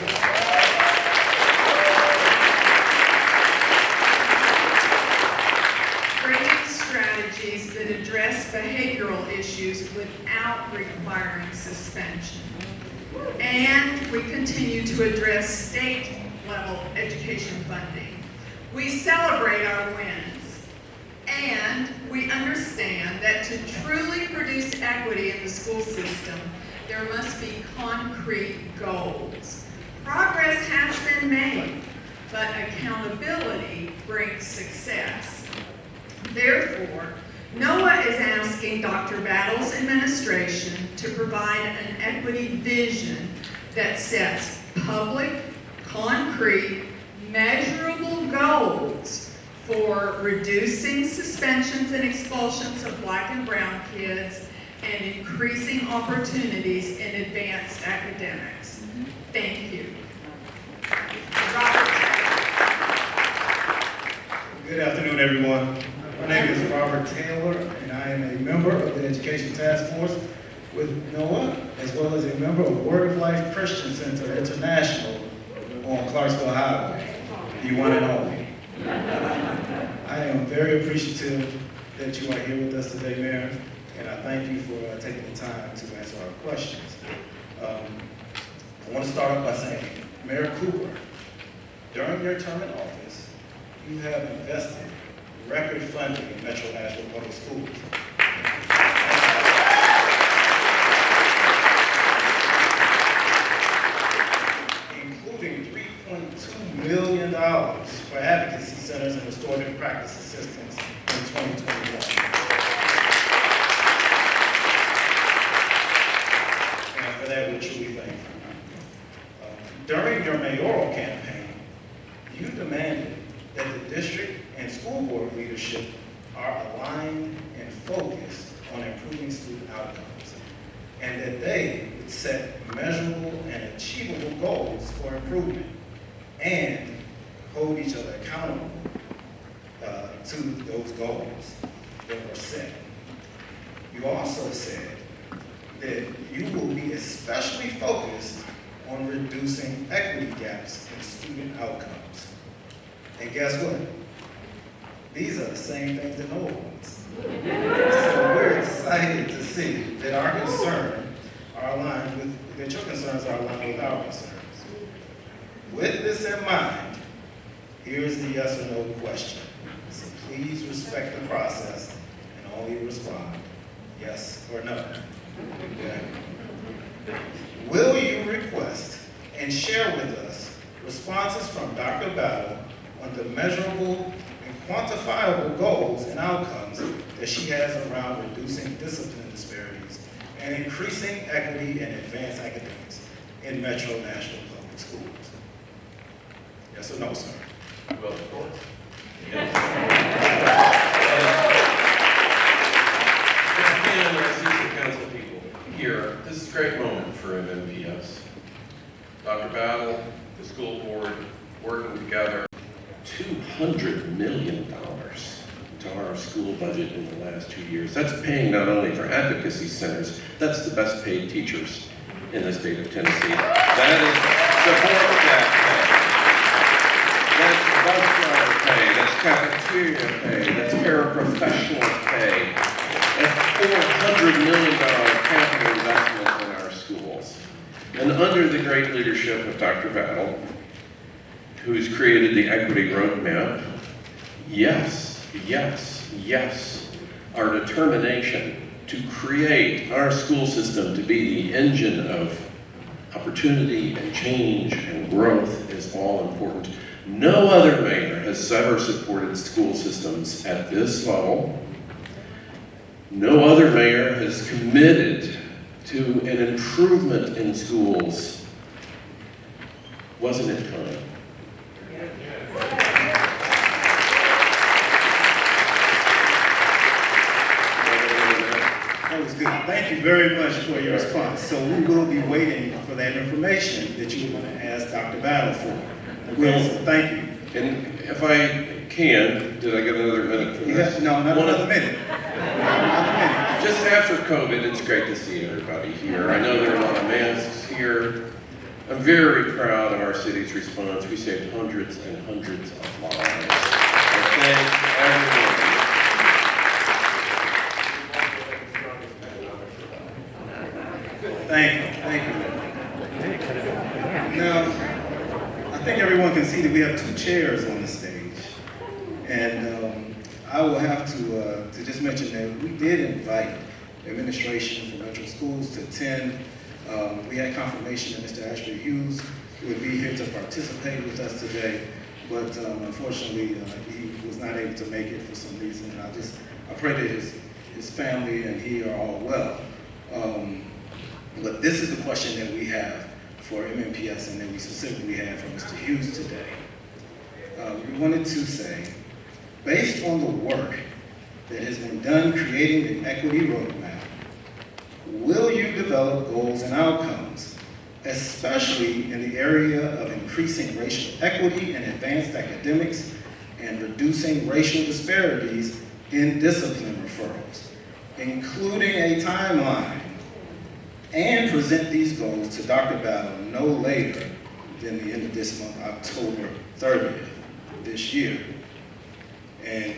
Bringing strategies that address behavioral issues without requiring suspension. And we continue to address state-level education funding. We celebrate our wins, and we understand that to truly produce equity in the school system, there must be concrete goals. Progress has been made, but accountability brings success. Therefore, NOAA is asking Dr. Battle's administration to provide an equity vision that sets public, concrete, measurable goals for reducing suspensions and expulsions of Black and brown kids and increasing opportunities in advanced academics. Thank you. Robert. Good afternoon, everyone. My name is Robert Taylor, and I am a member of the Education Task Force with NOAA, as well as a member of Word of Life Christian Center International on Clarksville Highway, the one and only. I am very appreciative that you are here with us today, Mayor, and I thank you for taking the time to answer our questions. I want to start off by saying, Mayor Cooper, during your term in office, you have invested record funding in Metro Nashville Public Schools. Including $3.2 million for advocacy centers and restorative practice assistance in 2021. And for that, we're truly thankful. During your mayoral campaign, you demanded that the district and school board leadership are aligned and focused on improving student outcomes, and that they would set measurable and achievable goals for improvement and hold each other accountable to those goals that were set. You also said that you will be especially focused on reducing equity gaps in student outcomes. And guess what? These are the same things that Noah wants. So we're excited to see that our concerns are aligned with, that your concerns are aligned with our concerns. With this in mind, here's the yes or no question. So please respect the process and only respond yes or no. Okay? Will you request and share with us responses from Dr. Battle on the measurable and quantifiable goals and outcomes that she has around reducing discipline disparities and increasing equity and advanced academics in Metro Nashville Public Schools? Yes or no, sir? Well, of course. Again, I see some council people here. This is a great moment for MMPS. Dr. Battle, the school board, working together. $200 million to our school budget in the last 2 years. That's paying not only for advocacy centers, that's the best paid teachers in the state of Tennessee. That is support staff pay. That's bus driver pay, that's cafeteria pay, that's paraprofessional pay. That's $400 million capital investment in our schools. And under the great leadership of Dr. Battle, who's created the equity roadmap, yes, our determination to create our school system to be the engine of opportunity and change and growth is all important. No other mayor has ever supported school systems at this level. No other mayor has committed to an improvement in schools. Wasn't it time? That was good. Thank you very much for your response. So we will be waiting for that information that you were going to ask Dr. Battle for. Okay, so thank you. And if I can, did I get another minute for this? No, not another minute. Another minute. Just after COVID, it's great to see everybody here. I know there are a lot of masks here. I'm very proud of our city's response. We saved hundreds and hundreds of lives. I thank everyone. Thank you. Now, I think everyone can see that we have two chairs on the stage. And I will have to just mention that we did invite the administration from Metro Schools to attend. We had confirmation that Mr. Ashby Hughes would be here to participate with us today, but unfortunately he was not able to make it for some reason. And I pray that his family and he are all well. But this is the question that we have for MMPS and that we specifically have for Mr. Hughes today. We wanted to say, based on the work that has been done creating the equity roadmap, will you develop goals and outcomes, especially in the area of increasing racial equity and advanced academics and reducing racial disparities in discipline referrals, including a timeline, and present these goals to Dr. Battle no later than the end of this month, October 30th this year? And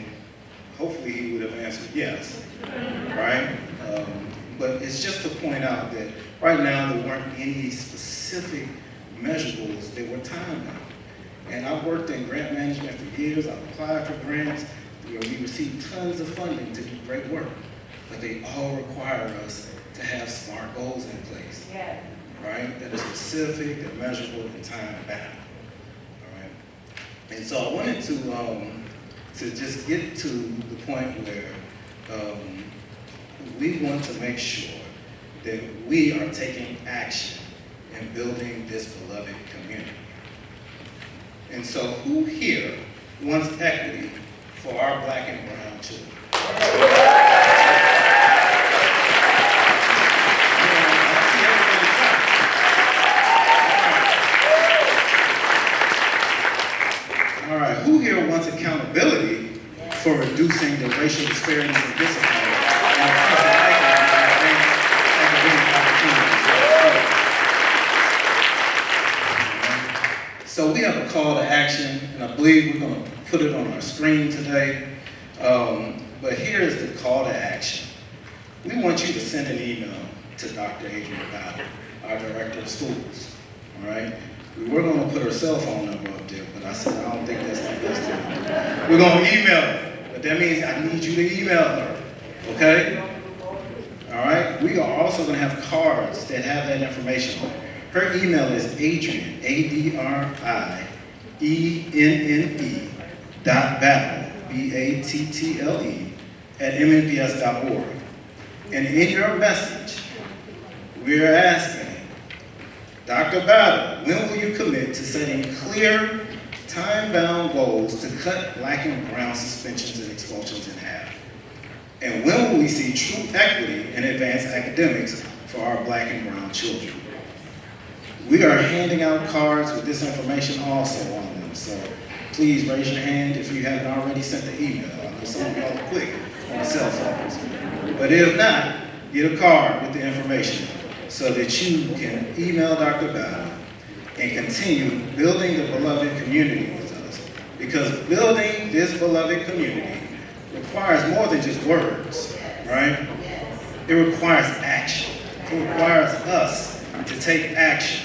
hopefully he would have answered yes, right? But it's just to point out that right now there weren't any specific measurables that were timed out. And I've worked in grant management for years. I've applied for grants where we received tons of funding to do great work. But they all require us to have SMART goals in place, right? That are specific, that are measurable, and time-bound, all right? And so I wanted to just get to the point where we want to make sure that we are taking action in building this beloved community. And so who here wants equity for our Black and brown children? All right, who here wants accountability for reducing the racial disparities in discipline and academic opportunities? So we have a call to action, and I believe we're going to put it on our screen today. But here's the call to action. We want you to send an email to Dr. Adrian Battle, our Director of Schools, all right? We were gonna put her cell phone number up there, but I said, I don't think that's the best thing. We're gonna email her, but that means I need you to email her, okay? All right, we are also gonna have cards that have that information on it. Her email is Adrienne, ADRIENNE .battle, BATTLE, @MNPS.org. And in your message, we're asking, Dr. Battle, when will you commit to setting clear, time-bound goals to cut Black and brown suspensions and expulsions in half? And when will we see true equity in advanced academics for our Black and brown children? We are handing out cards with this information also on them, so please raise your hand if you haven't already sent the email. I know some of y'all are quick on the cell phones. But if not, get a card with the information so that you can email Dr. Battle and continue building the beloved community with us. Because building this beloved community requires more than just words, right? It requires action. It requires us to take action.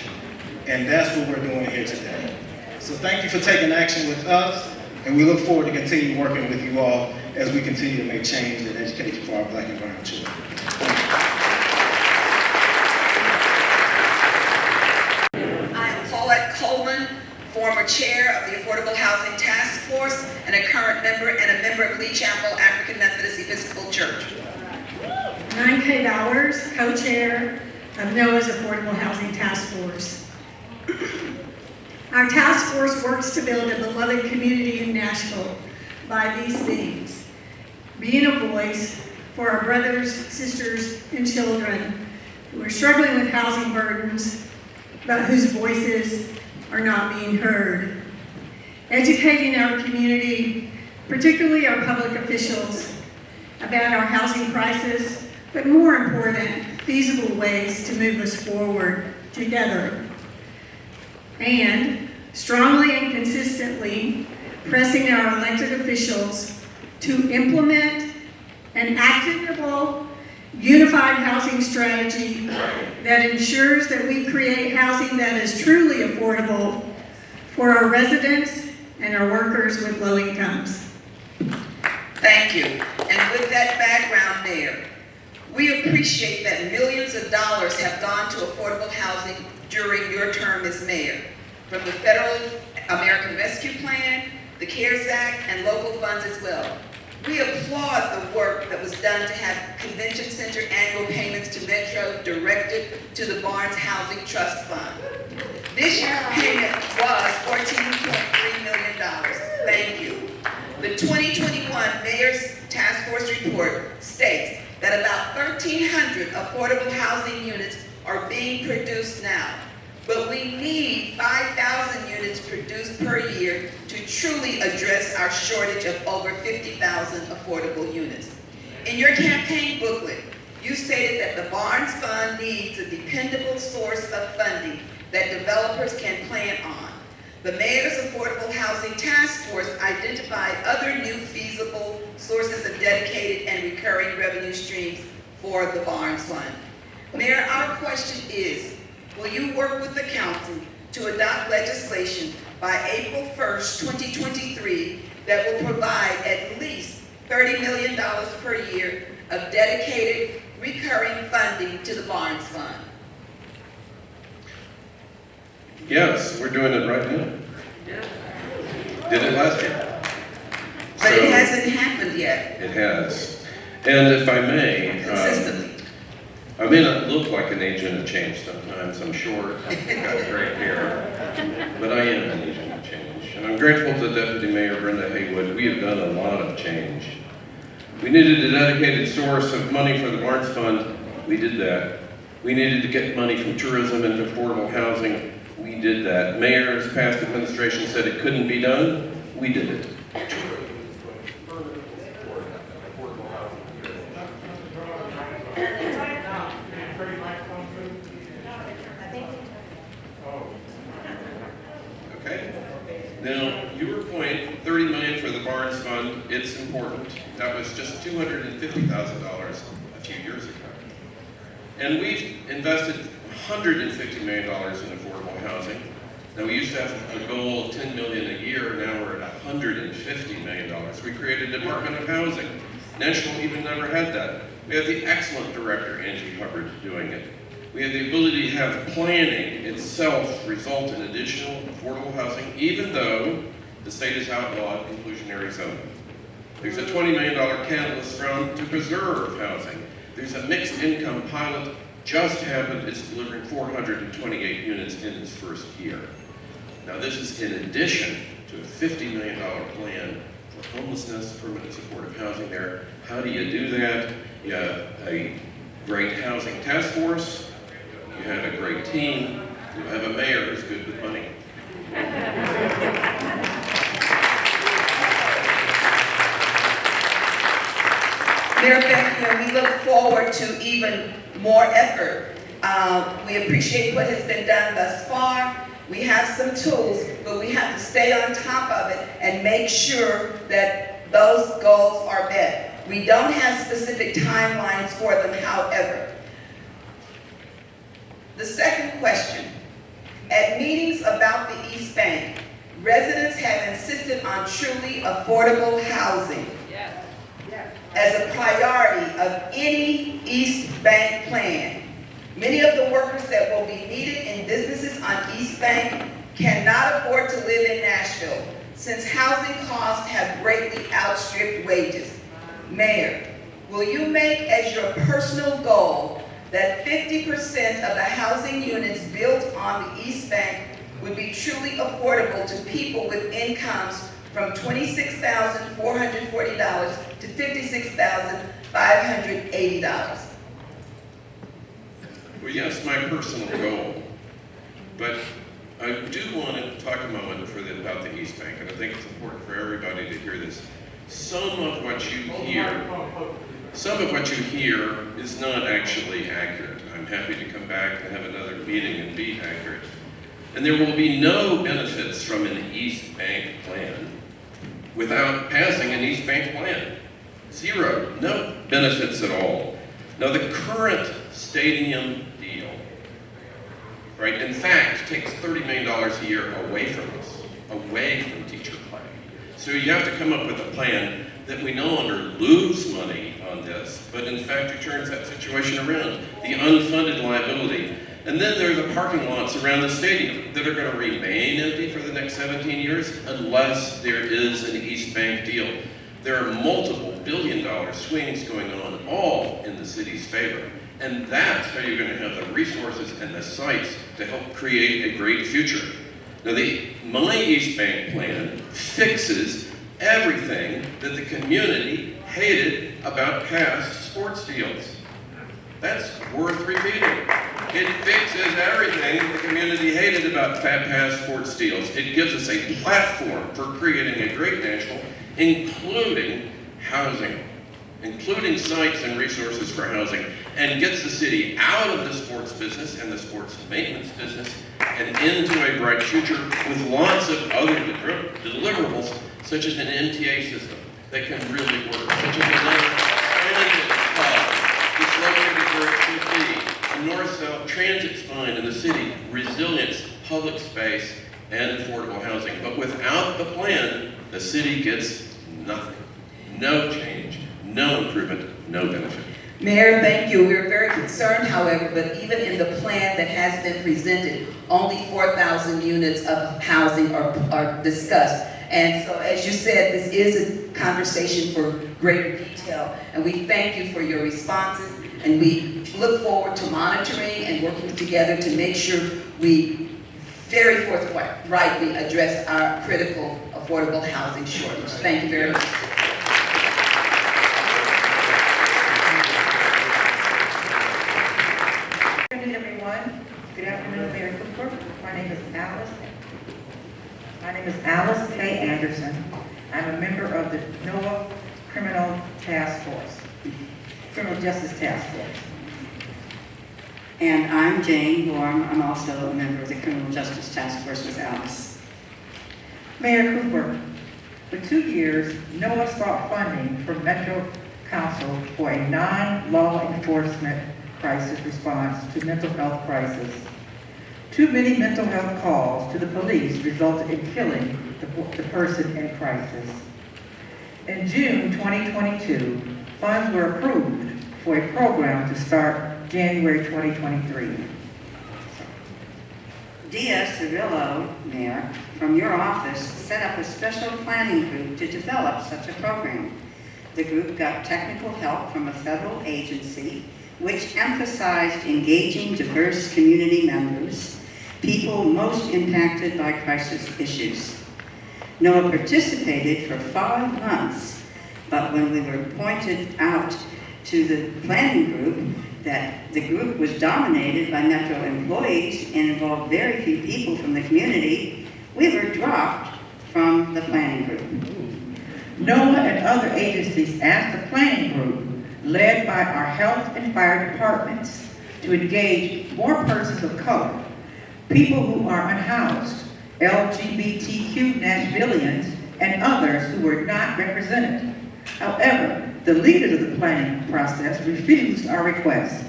And that's what we're doing here today. So thank you for taking action with us, and we look forward to continue working with you all as we continue to make change in education for our Black and brown children. I am Paulette Coleman, former chair of the Affordable Housing Task Force and a current member and a member of Lee Chapel African Methodist Episcopal Church. I'm Kay Bowers, co-chair of NOAA's Affordable Housing Task Force. Our task force works to build a beloved community in Nashville by these things: being a voice for our brothers, sisters, and children who are struggling with housing burdens, but whose voices are not being heard; educating our community, particularly our public officials, about our housing crisis, but more important, feasible ways to move us forward together; and strongly and consistently pressing our elected officials to implement an actionable, unified housing strategy that ensures that we create housing that is truly affordable for our residents and our workers with low incomes. Thank you. And with that background, Mayor, we appreciate that millions of dollars have gone to affordable housing during your term as mayor, from the Federal American Rescue Plan, the CARES Act, and local funds as well. We applaud the work that was done to have Convention Center annual payments to Metro directed to the Barnes Housing Trust Fund. This year's payment was $14.3 million. Thank you. The 2021 Mayor's Task Force report states that about 1,300 affordable housing units are being produced now, but we need 5,000 units produced per year to truly address our shortage of over 50,000 affordable units. In your campaign booklet, you stated that the Barnes Fund needs a dependable source of funding that developers can plan on. The Mayor's Affordable Housing Task Force identified other new feasible sources of dedicated and recurring revenue streams for the Barnes Fund. Mayor, our question is, will you work with the council to adopt legislation by April 1st, 2023 that will provide at least $30 million per year of dedicated recurring funding to the Barnes Fund? Yes, we're doing it right now. Did it last year. But it hasn't happened yet. It has. And if I may, Consistently. I may not look like an agent of change sometimes, I'm short, I've got gray hair, but I am an agent of change. And I'm grateful to Deputy Mayor Brenda Haywood. We have done a lot of change. We needed a dedicated source of money for the Barnes Fund. We did that. We needed to get money from tourism into affordable housing. We did that. Mayor's past administration said it couldn't be done. We did it. Okay. Now, your point, $30 million for the Barnes fund, it's important. That was just $250,000 a few years ago. And we've invested $150 million in affordable housing. Now, we used to have a goal of $10 million a year, now we're at $150 million. We created a Department of Housing. Nashville even never had that. We have the excellent director, Angie Hubbard, doing it. We have the ability to have planning itself result in additional affordable housing, even though the state has outlawed inclusionary zoning. There's a $20 million catalyst fund to preserve housing. There's a mixed income pilot just happened. It's delivering 428 units in its first year. Now, this is in addition to a $50 million plan for homelessness, permanent supportive housing there. How do you do that? You have a great housing task force, you have a great team, you have a mayor who's good with money. Mayor, thank you, and we look forward to even more effort. We appreciate what has been done thus far. We have some tools, but we have to stay on top of it and make sure that those goals are met. We don't have specific timelines for them, however. The second question, at meetings about the East Bank, residents have insisted on truly affordable housing as a priority of any East Bank plan. Many of the workers that will be needed in businesses on East Bank cannot afford to live in Nashville since housing costs have greatly outstripped wages. Mayor, will you make as your personal goal that 50% of the housing units built on the East Bank would be truly affordable to people with incomes from $26,440 to $56,580? Well, yes, my personal goal. But I do want to talk a moment about the East Bank, and I think it's important for everybody to hear this. Some of what you hear is not actually accurate. I'm happy to come back and have another meeting and be accurate. And there will be no benefits from an East Bank plan without passing an East Bank plan. Zero, no benefits at all. Now, the current stadium deal, right, in fact, takes $30 million a year away from us, away from teacher pay. So you have to come up with a plan that we no longer lose money on this, but in fact it turns that situation around, the unfunded liability. And then there are the parking lots around the stadium that are going to remain empty for the next 17 years unless there is an East Bank deal. There are multiple billion-dollar swings going on, all in the city's favor. And that's how you're going to have the resources and the sites to help create a great future. Now, my East Bank plan fixes everything that the community hated about past sports deals. That's worth repeating. It fixes everything the community hated about past sports deals. It gives us a platform for creating a great Nashville, including housing, including sites and resources for housing, and gets the city out of the sports business and the sports maintenance business and into a bright future with lots of other deliverables, such as an MTA system that can really work, such as another transit hub that's located where it should be, a north-south transit spine in the city, resilience, public space, and affordable housing. But without the plan, the city gets nothing. No change, no improvement, no benefit. Mayor, thank you. We're very concerned, however, but even in the plan that has been presented, only 4,000 units of housing are discussed. And so, as you said, this is a conversation for greater detail, and we thank you for your responses, and we look forward to monitoring and working together to make sure we very forthrightly address our critical affordable housing shortage. Thank you very much. Good afternoon, everyone. Good afternoon, Mayor Cooper. My name is Alice K. Anderson. I'm a member of the NOAA Criminal Justice Task Force. And I'm Jane Gorm. I'm also a member of the Criminal Justice Task Force with Alice. Mayor Cooper, For 2 years, NOAA sought funding from Metro Council for a non-law enforcement crisis response to mental health crisis. Too many mental health calls to the police resulted in killing the person in crisis. In June 2022, funds were approved for a program to start January 2023. Dia Cirillo, Mayor, from your office set up a special planning group to develop such a program. The group got technical help from a federal agency which emphasized engaging diverse community members, people most impacted by crisis issues. NOAA participated for 5 months, but when we were pointed out to the planning group that the group was dominated by Metro employees and involved very few people from the community, we were dropped from the planning group. NOAA and other agencies asked the planning group, led by our health and fire departments, to engage more persons of color, people who are unhoused, LGBTQ Nashvillians, and others who were not represented. However, the leaders of the planning process refused our request.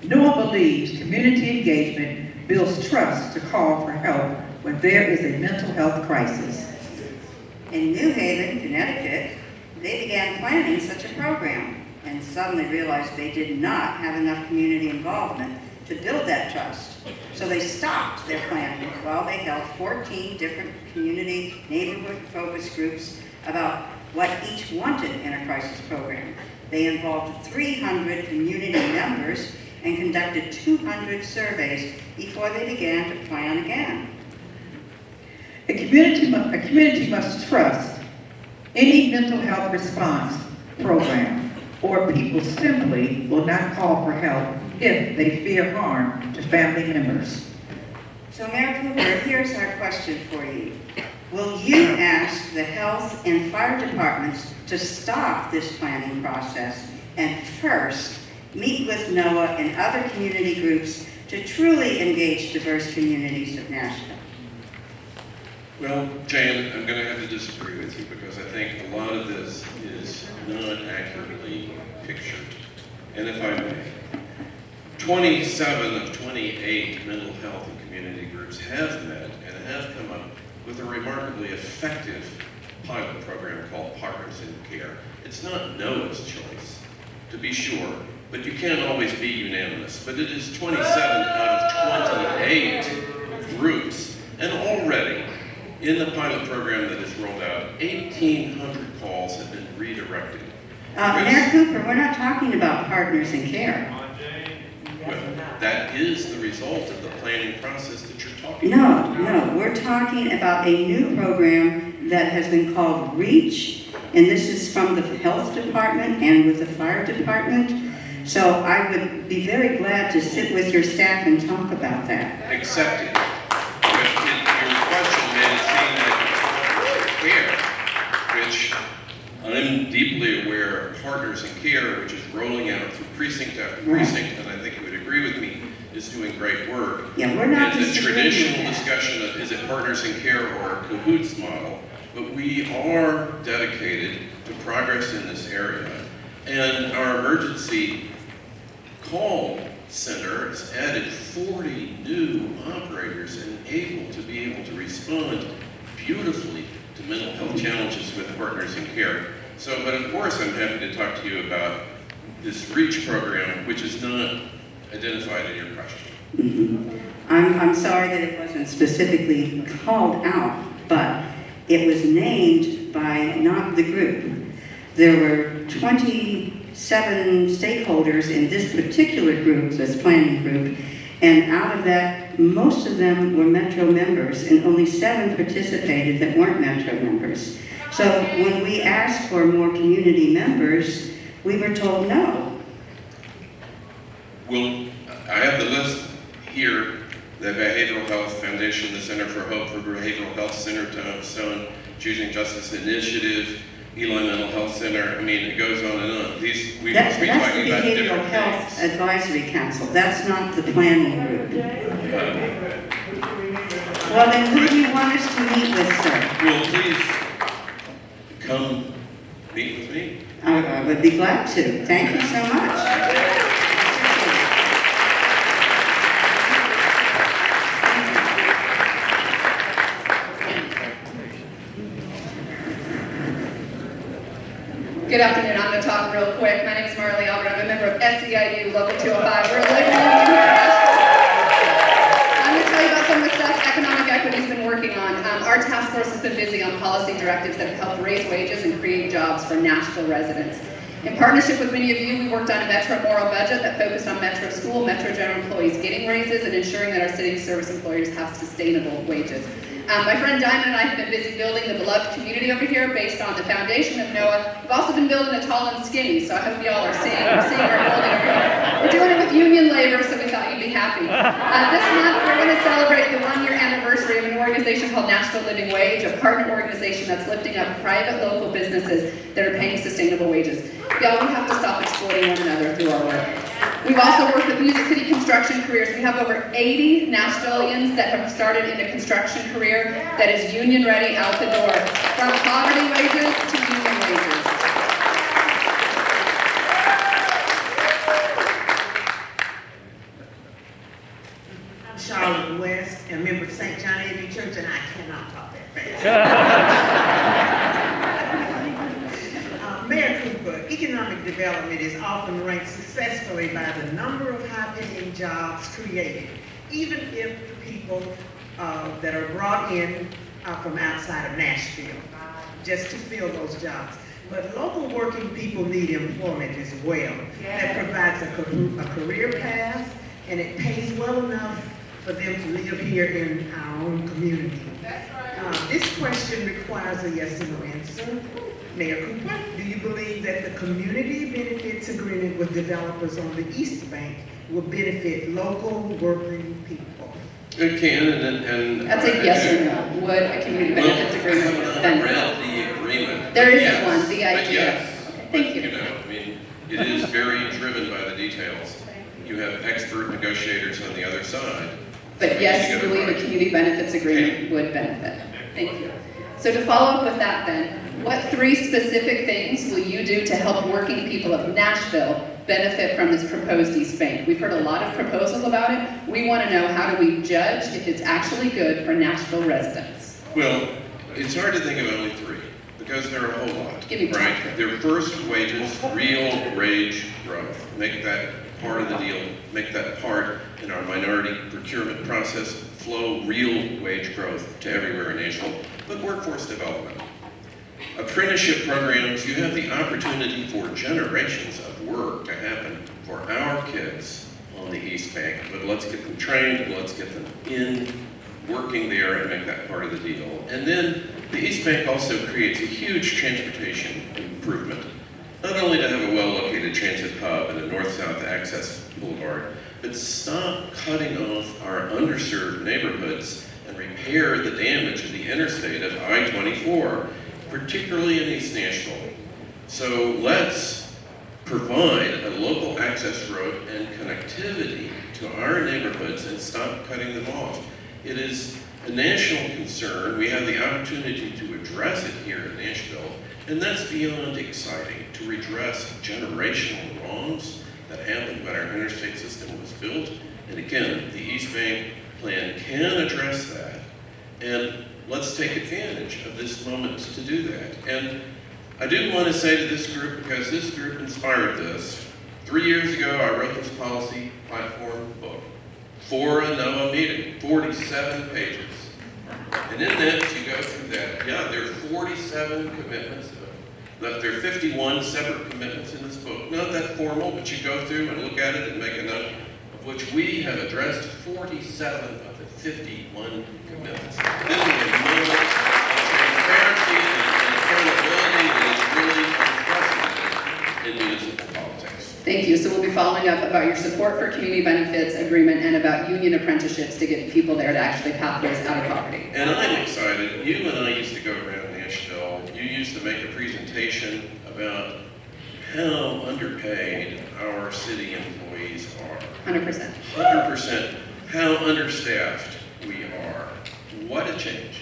NOAA believes community engagement builds trust to call for help when there is a mental health crisis. In New Haven, Connecticut, they began planning such a program and suddenly realized they did not have enough community involvement to build that trust. So they stopped their planning while they held 14 different community neighborhood focus groups about what each wanted in a crisis program. They involved 300 community members and conducted 200 surveys before they began to plan again. A community must trust any mental health response program, or people simply will not call for help if they fear harm to family members. So Mayor Cooper, here's our question for you. Will you ask the health and fire departments to stop this planning process and first meet with NOAA and other community groups to truly engage diverse communities of Nashville? Well, Jan, I'm going to have to disagree with you because I think a lot of this is not accurately pictured. And if I may, 27 of 28 mental health and community groups have met and have come up with a remarkably effective pilot program called Partners in Care. It's not NOAA's choice, to be sure, but you can't always be unanimous. But it is 27 out of 28 groups, and already in the pilot program that is rolled out, 1,800 calls have been redirected. Mayor Cooper, we're not talking about Partners in Care. Well, that is the result of the planning process that you're talking about. No, we're talking about a new program that has been called REACH, and this is from the health department and with the fire department. So I would be very glad to sit with your staff and talk about that. Accepted. But your question made it seem that CARE, which I'm deeply aware of Partners in Care, which is rolling out through precinct after precinct, and I think you would agree with me, is doing great work. Yeah, we're not and the disagreeing traditional with that. discussion of is it Partners in Care or a cahoots model, but we are dedicated to progress in this area. And our emergency call center has added 40 new operators and able to respond beautifully to mental health challenges with Partners in Care. So, but of course I'm happy to talk to you about this REACH program, which is not identified in your question. I'm sorry that it wasn't specifically called out, but it was named by not the group. There were 27 stakeholders in this particular group, this planning group, and out of that, most of them were Metro members, and only 7 participated that weren't Metro members. So when we asked for more community members, we were told no. Well, I have the list here. The Behavioral Health Foundation, the Center for Hope for Behavioral Health, Center Stone, Choosing Justice Initiative, Eli Mental Health Center. I mean, it goes on and on. We That's must be the talking about Behavioral different Health things. Advisory Council. That's not the planning group. Well, then who do you want us to meet with, sir? Well, please, come meet with me? I would be glad to. Thank you so much. Good afternoon. I'm going to talk real quick. My name is Marley Albert. I'm a member of SEIU Local 205. We're a labor union here in Nashville. I'm going to tell you about some of the stuff Economic Equity's been working on. Our task force has been busy on policy directives that have helped raise wages and create jobs for Nashville residents. In partnership with many of you, we worked on a Metro Moral budget that focused on Metro School, Metro General employees getting raises, and ensuring that our city service employers have sustainable wages. My friend Diamond and I have been busy building the beloved community over here based on the foundation of NOAA. We've also been building a tall and skinny, so I hope y'all are seeing our building over here. We're doing it with union labor, so we thought you'd be happy. This month, we're going to celebrate the one-year anniversary of an organization called Nashville Living Wage, a partner organization that's lifting up private local businesses that are paying sustainable wages. Y'all, we have to stop exploiting one another through our work. We've also worked with Music City Construction Careers. We have over 80 Nashvilleians that have started in a construction career that is union ready out the door, from poverty wages to union wages. I'm Charlotte West, a member of St. John AME Church, and I cannot talk that fast. Mayor Cooper, economic development is often ranked successfully by the number of high-paying jobs created, even if the people that are brought in are from outside of Nashville, just to fill those jobs. But local working people need employment as well. That provides a career path, and it pays well enough for them to live here in our own community. This question requires a yes or no answer. Mayor Cooper, do you believe that the community benefits agreement with developers on the East Bank will benefit local working people? It can, and That's a yes or no. Would a community benefits agreement benefit? the agreement. There isn't yes, one, the idea. Yes. Okay, thank you. You know, I mean, it is very driven by the details. You have expert negotiators on the other side. But yes, you believe a community benefits agreement would benefit. Thank you. So to follow up with that then, what 3 specific things will you do to help working people of Nashville benefit from this proposed East Bank? We've heard a lot of proposals about it. We want to know, how do we judge if it's actually good for Nashville residents? Well, it's hard to think of only 3, because there are a whole lot. Give me right? Their first wages, real wage growth. Make that part of the deal, make that part in our minority procurement process, flow real wage growth to everywhere in Nashville. But workforce development. Apprenticeship programs, you have the opportunity for generations of work to happen for our kids on the East Bank, but let's get them trained, and let's get them in, working there, and make that part of the deal. And then the East Bank also creates a huge transportation improvement, not only to have a well-located transit hub and a north-south access boulevard, but stop cutting off our underserved neighborhoods and repair the damage of the interstate of I-24, particularly in East Nashville. So let's provide a local access road and connectivity to our neighborhoods and stop cutting them off. It is a national concern. We have the opportunity to address it here in Nashville, and that's beyond exciting, to redress generational wrongs that happened when our interstate system was built. And again, the East Bank plan can address that, and let's take advantage of this moment to do that. And I do want to say to this group, because this group inspired this, 3 years ago I wrote this policy platform book for a NOAA meeting, 47 pages. And in that, you go through that. Yeah, there are 47 commitments. There are 51 separate commitments in this book. Not that formal, but you go through and look at it and make a note, of which we have addressed 47 of the 51 commitments. This is a moment of transparency and accountability that is really unprecedented in municipal politics. Thank you. So we'll be following up about your support for community benefits agreement and about union apprenticeships to get people there to actually pathways out of poverty. And I'm excited. You and I used to go around Nashville. You used to make a presentation about how underpaid our city employees are. 100%. 100%. How understaffed we are. What a change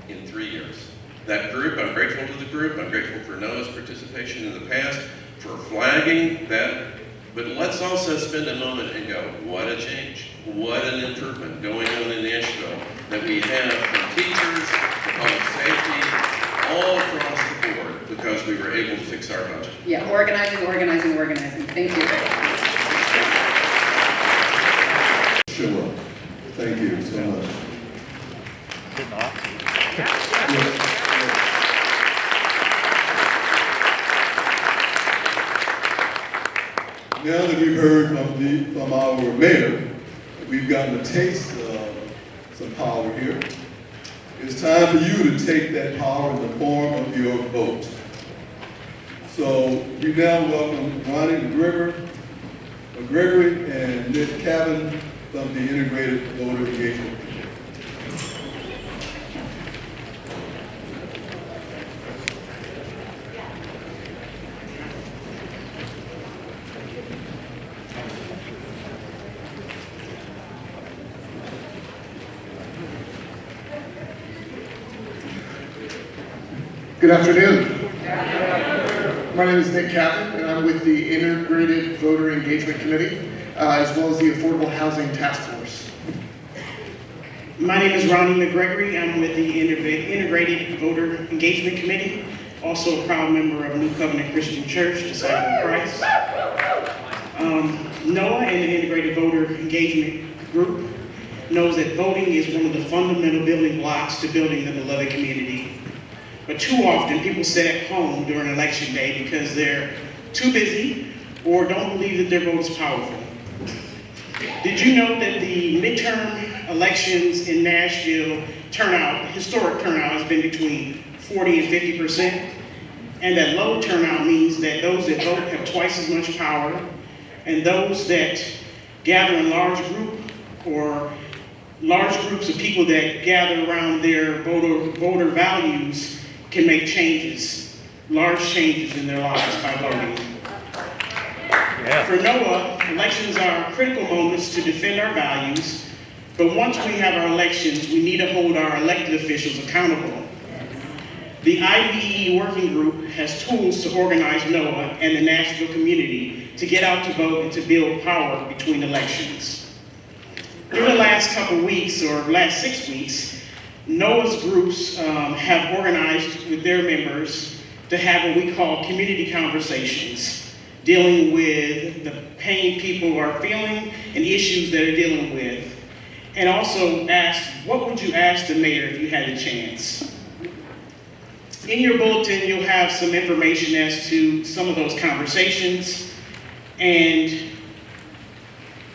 in 3 years. that group. I'm grateful to the group. I'm grateful for Noah's participation in the past, for flagging that. But let's also spend a moment and go, what a change, what an improvement going on in Nashville that we have from teachers to public safety, all across the board, because we were able to fix our budget. Yeah, organizing, organizing, organizing. Thank you. Sure. Thank you so much. Now that we've heard from our mayor, we've gotten a taste of some power here. It's time for you to take that power in the form of your vote. So we now welcome Ronnie McGregory and Nick Cavan from the Integrated Voter Engagement. Good afternoon. My name is Nick Cavan, and I'm with the Integrated Voter Engagement Committee, as well as the Affordable Housing Task Force. My name is Ronnie McGregory. I'm with the Integrated Voter Engagement Committee, also a proud member of New Covenant Christian Church, Disciple of Christ. Noah and the Integrated Voter Engagement Group knows that voting is one of the fundamental building blocks to building the beloved community. But too often, people sit at home during election day because they're too busy or don't believe that their vote is powerful. Did you know that the midterm elections in Nashville turnout, historic turnout, has been between 40 and 50%? And that low turnout means that those that vote have twice as much power, and those that gather in large group or large groups of people that gather around their voter values can make changes, large changes in their lives by voting. For Noah, elections are critical moments to defend our values, but once we have our elections, we need to hold our elected officials accountable. The IVE working group has tools to organize Noah and the Nashville community to get out to vote and to build power between elections. During the last couple weeks, or last 6 weeks, Noah's groups have organized with their members to have what we call community conversations, dealing with the pain people are feeling and issues they're dealing with, and also asked, what would you ask the mayor if you had a chance? In your bulletin, you'll have some information as to some of those conversations, and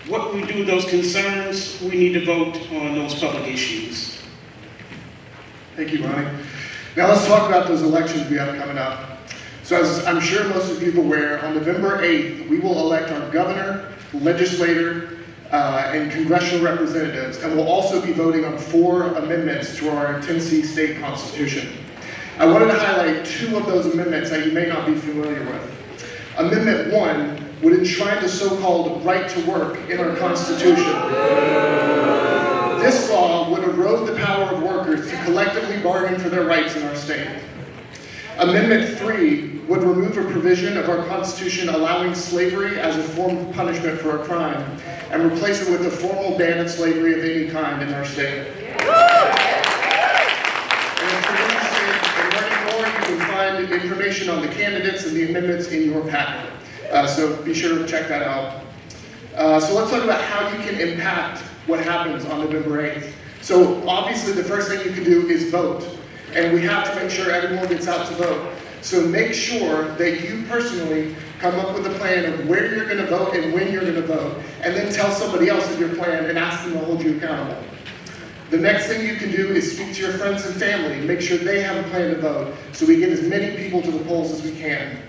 what we do with those concerns, we need to vote on those public issues. Thank you, Ronnie. Now let's talk about those elections we have coming up. So as I'm sure most of you are aware, on November 8th, we will elect our governor, legislator, and congressional representatives, and we'll also be voting on 4 amendments to our Tennessee state constitution. I wanted to highlight 2 of those amendments that you may not be familiar with. Amendment 1 would enshrine the so-called right to work in our Constitution. This law would erode the power of workers to collectively bargain for their rights in our state. Amendment 3 would remove a provision of our Constitution allowing slavery as a form of punishment for a crime and replace it with a formal ban of slavery of any kind in our state. And for more and learning more, you can find information on the candidates and the amendments in your packet. So be sure to check that out. So let's talk about how you can impact what happens on November 8th. So obviously the first thing you can do is vote. And we have to make sure everyone gets out to vote. So make sure that you personally come up with a plan of where you're going to vote and when you're going to vote. And then tell somebody else of your plan and ask them to hold you accountable. The next thing you can do is speak to your friends and family. Make sure they have a plan to vote so we get as many people to the polls as we can.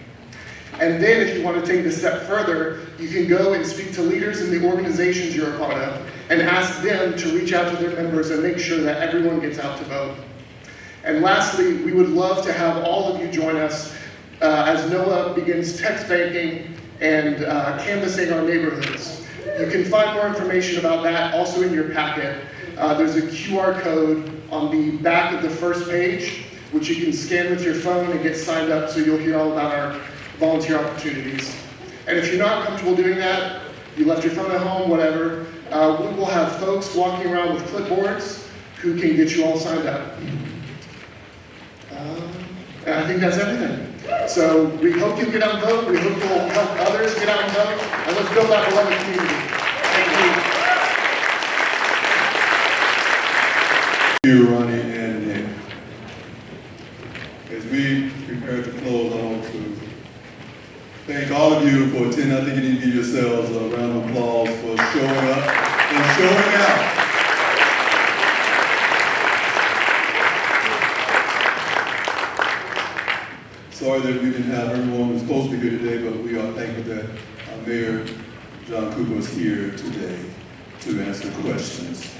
And then if you want to take it a step further, you can go and speak to leaders in the organizations you're a part of and ask them to reach out to their members and make sure that everyone gets out to vote. And lastly, we would love to have all of you join us as Noah begins text banking and canvassing our neighborhoods. You can find more information about that also in your packet. There's a QR code on the back of the first page. which you can scan with your phone and get signed up so you'll hear all about our volunteer opportunities. And if you're not comfortable doing that, you left your phone at home, whatever, we will have folks walking around with clipboards who can get you all signed up. And I think that's everything. So we hope you get out and vote. We hope you'll help others get out and vote. And let's build that beloved community. Thank you, Ronnie and Nick. As we prepare to close, I want to thank all of you for attending. I think you need to give yourselves a round of applause for showing up and showing out. Sorry that we didn't have everyone who was supposed to be here today, but we are thankful that Mayor John Cooper is here today to answer questions.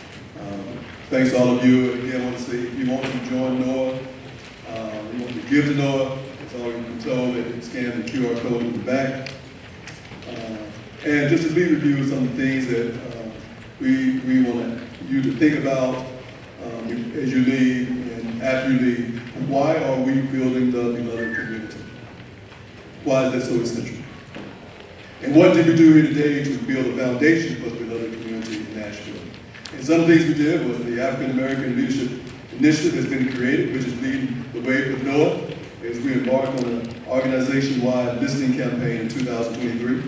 Thanks to all of you. Again, I want to say, if you want to join NOAA, you want to give to NOAA, it's already been told that you can scan the QR code in the back. And just to be review some of the things that we want you to think about as you leave and after you leave. Why are we building the beloved community? Why is that so essential? And what did we do here today to build a foundation for the beloved community in Nashville? And some things we did was the African American Leadership Initiative has been created, which is leading the way for NOAA as we embark on an organization-wide listening campaign in 2023.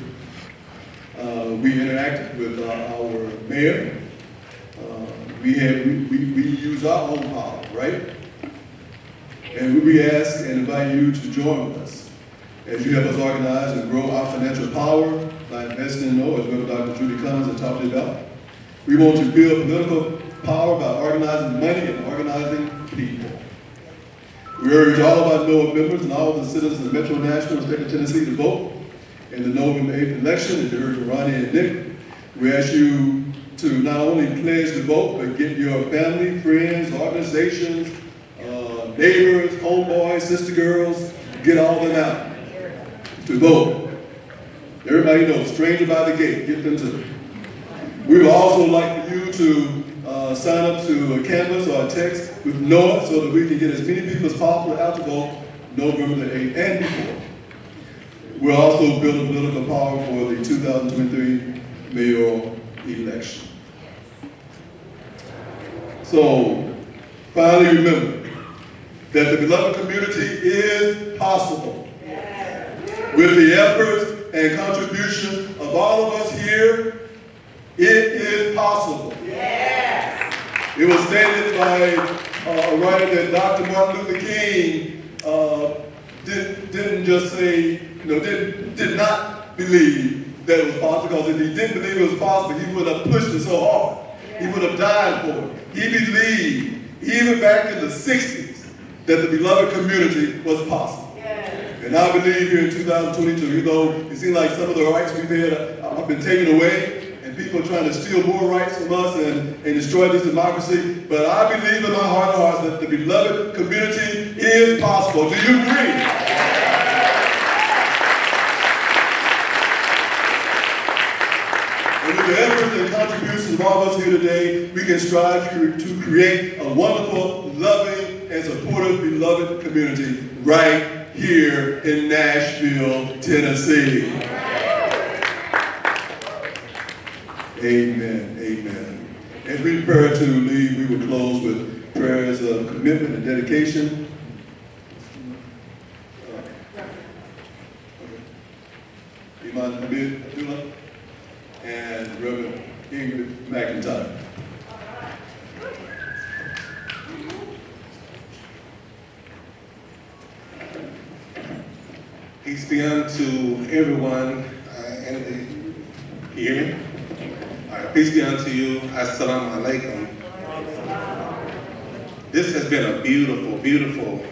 We interacted with our mayor. We use our own power, right? And we ask and invite you to join with us as you help us organize and grow our financial power by investing in NOAA, as Reverend Dr. Judy Clemens has talked about. We want to build political power by organizing money and organizing people. We urge all of our NOAA members and all of the citizens of Metro Nashville and State of Tennessee to vote in the November 8th election, as you heard from Ronnie and Nick. We ask you to not only pledge to vote, but get your family, friends, organizations, neighbors, homeboys, sister girls, get all of them out to vote. Everybody knows, stranger by the gate, get them to. We would also like for you to sign up to a canvas or a text with NOAA so that we can get as many people as possible out to vote November the 8th and before. We're also building political power for the 2023 mayoral election. So, finally remember that the beloved community is possible. With the efforts and contributions of all of us here, it is possible. It was stated by a writer that Dr. Martin Luther King didn't just say, did not believe that it was possible, because if he didn't believe it was possible, he would have pushed it so hard. He would have died for it. He believed, even back in the 60s, that the beloved community was possible. And I believe here in 2022, even though it seems like some of the rights we've had have been taken away, and people are trying to steal more rights from us and destroy this democracy, but I believe in my heart of hearts that the beloved community is possible. Do you agree? And with the efforts and contributions of all of us here today, we can strive to create a wonderful, loving, and supportive, beloved community right here in Nashville, Tennessee. Amen, amen. As we prepare to leave, we will close with prayers of commitment and dedication. Iman Hamid Abdullah and Reverend Ingrid McIntyre. Peace be unto everyone. Can you hear me? All right, peace be unto you. Assalamu alaikum. This has been a beautiful, beautiful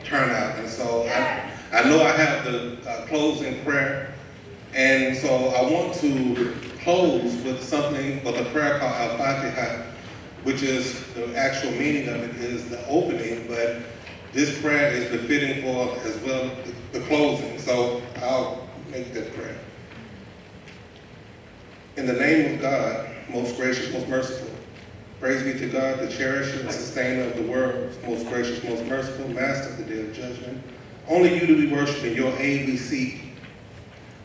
turnout. And so I know I have the closing prayer. And so I want to close with something, with a prayer called Al-Fatiha, which is, the actual meaning of it is the opening, but this prayer is befitting for as well the closing. So I'll make that prayer. In the name of God, most gracious, most merciful, Praise be to God, the cherisher and sustainer of the world, most gracious, most merciful, master of the day of judgment. Only you do we worship, in your aid we seek.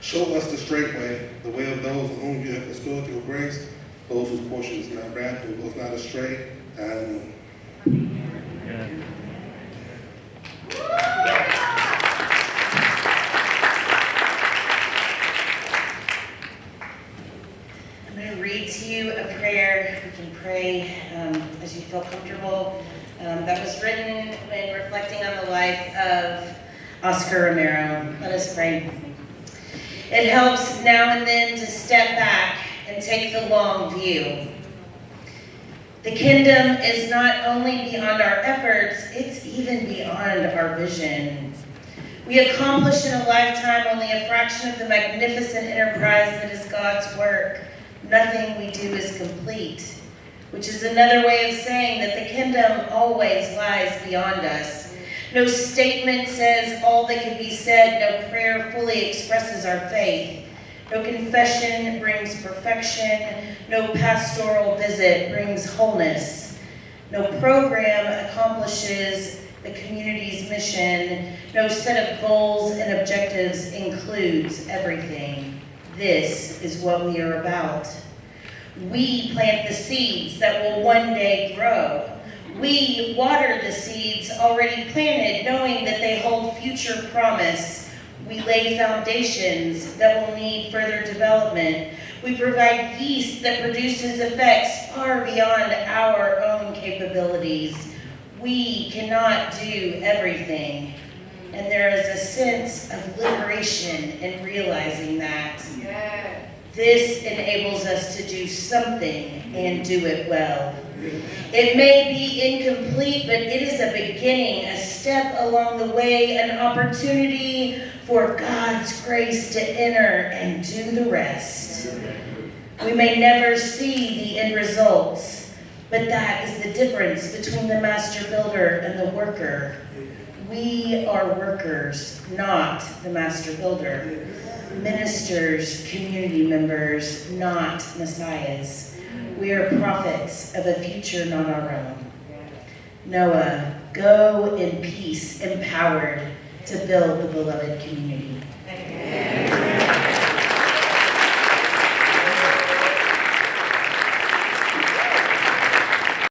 Show us the straight way, the way of those on whom you have bestowed your grace, those whose portion is not wrath, who goes not astray. Amen. I'm going to read to you a prayer. You can pray as you feel comfortable. That was written when reflecting on the life of Oscar Romero. Let us pray. It helps now and then to step back and take the long view. The kingdom is not only beyond our efforts, it's even beyond our vision. We accomplish in a lifetime only a fraction of the magnificent enterprise that is God's work. Nothing we do is complete, which is another way of saying that the kingdom always lies beyond us. No statement says all that can be said. No prayer fully expresses our faith. No confession brings perfection. No pastoral visit brings wholeness. No program accomplishes the community's mission. No set of goals and objectives includes everything. This is what we are about. We plant the seeds that will one day grow. We water the seeds already planted, knowing that they hold future promise. We lay foundations that will need further development. We provide yeast that produces effects far beyond our own capabilities. We cannot do everything. And there is a sense of liberation in realizing that. Yeah. This enables us to do something and do it well. It may be incomplete, but it is a beginning, a step along the way, an opportunity for God's grace to enter and do the rest. We may never see the end results, but that is the difference between the master builder and the worker. We are workers, not the master builder. Ministers, community members, not messiahs. We are prophets of a future not our own. Noah, go in peace, empowered to build the beloved community.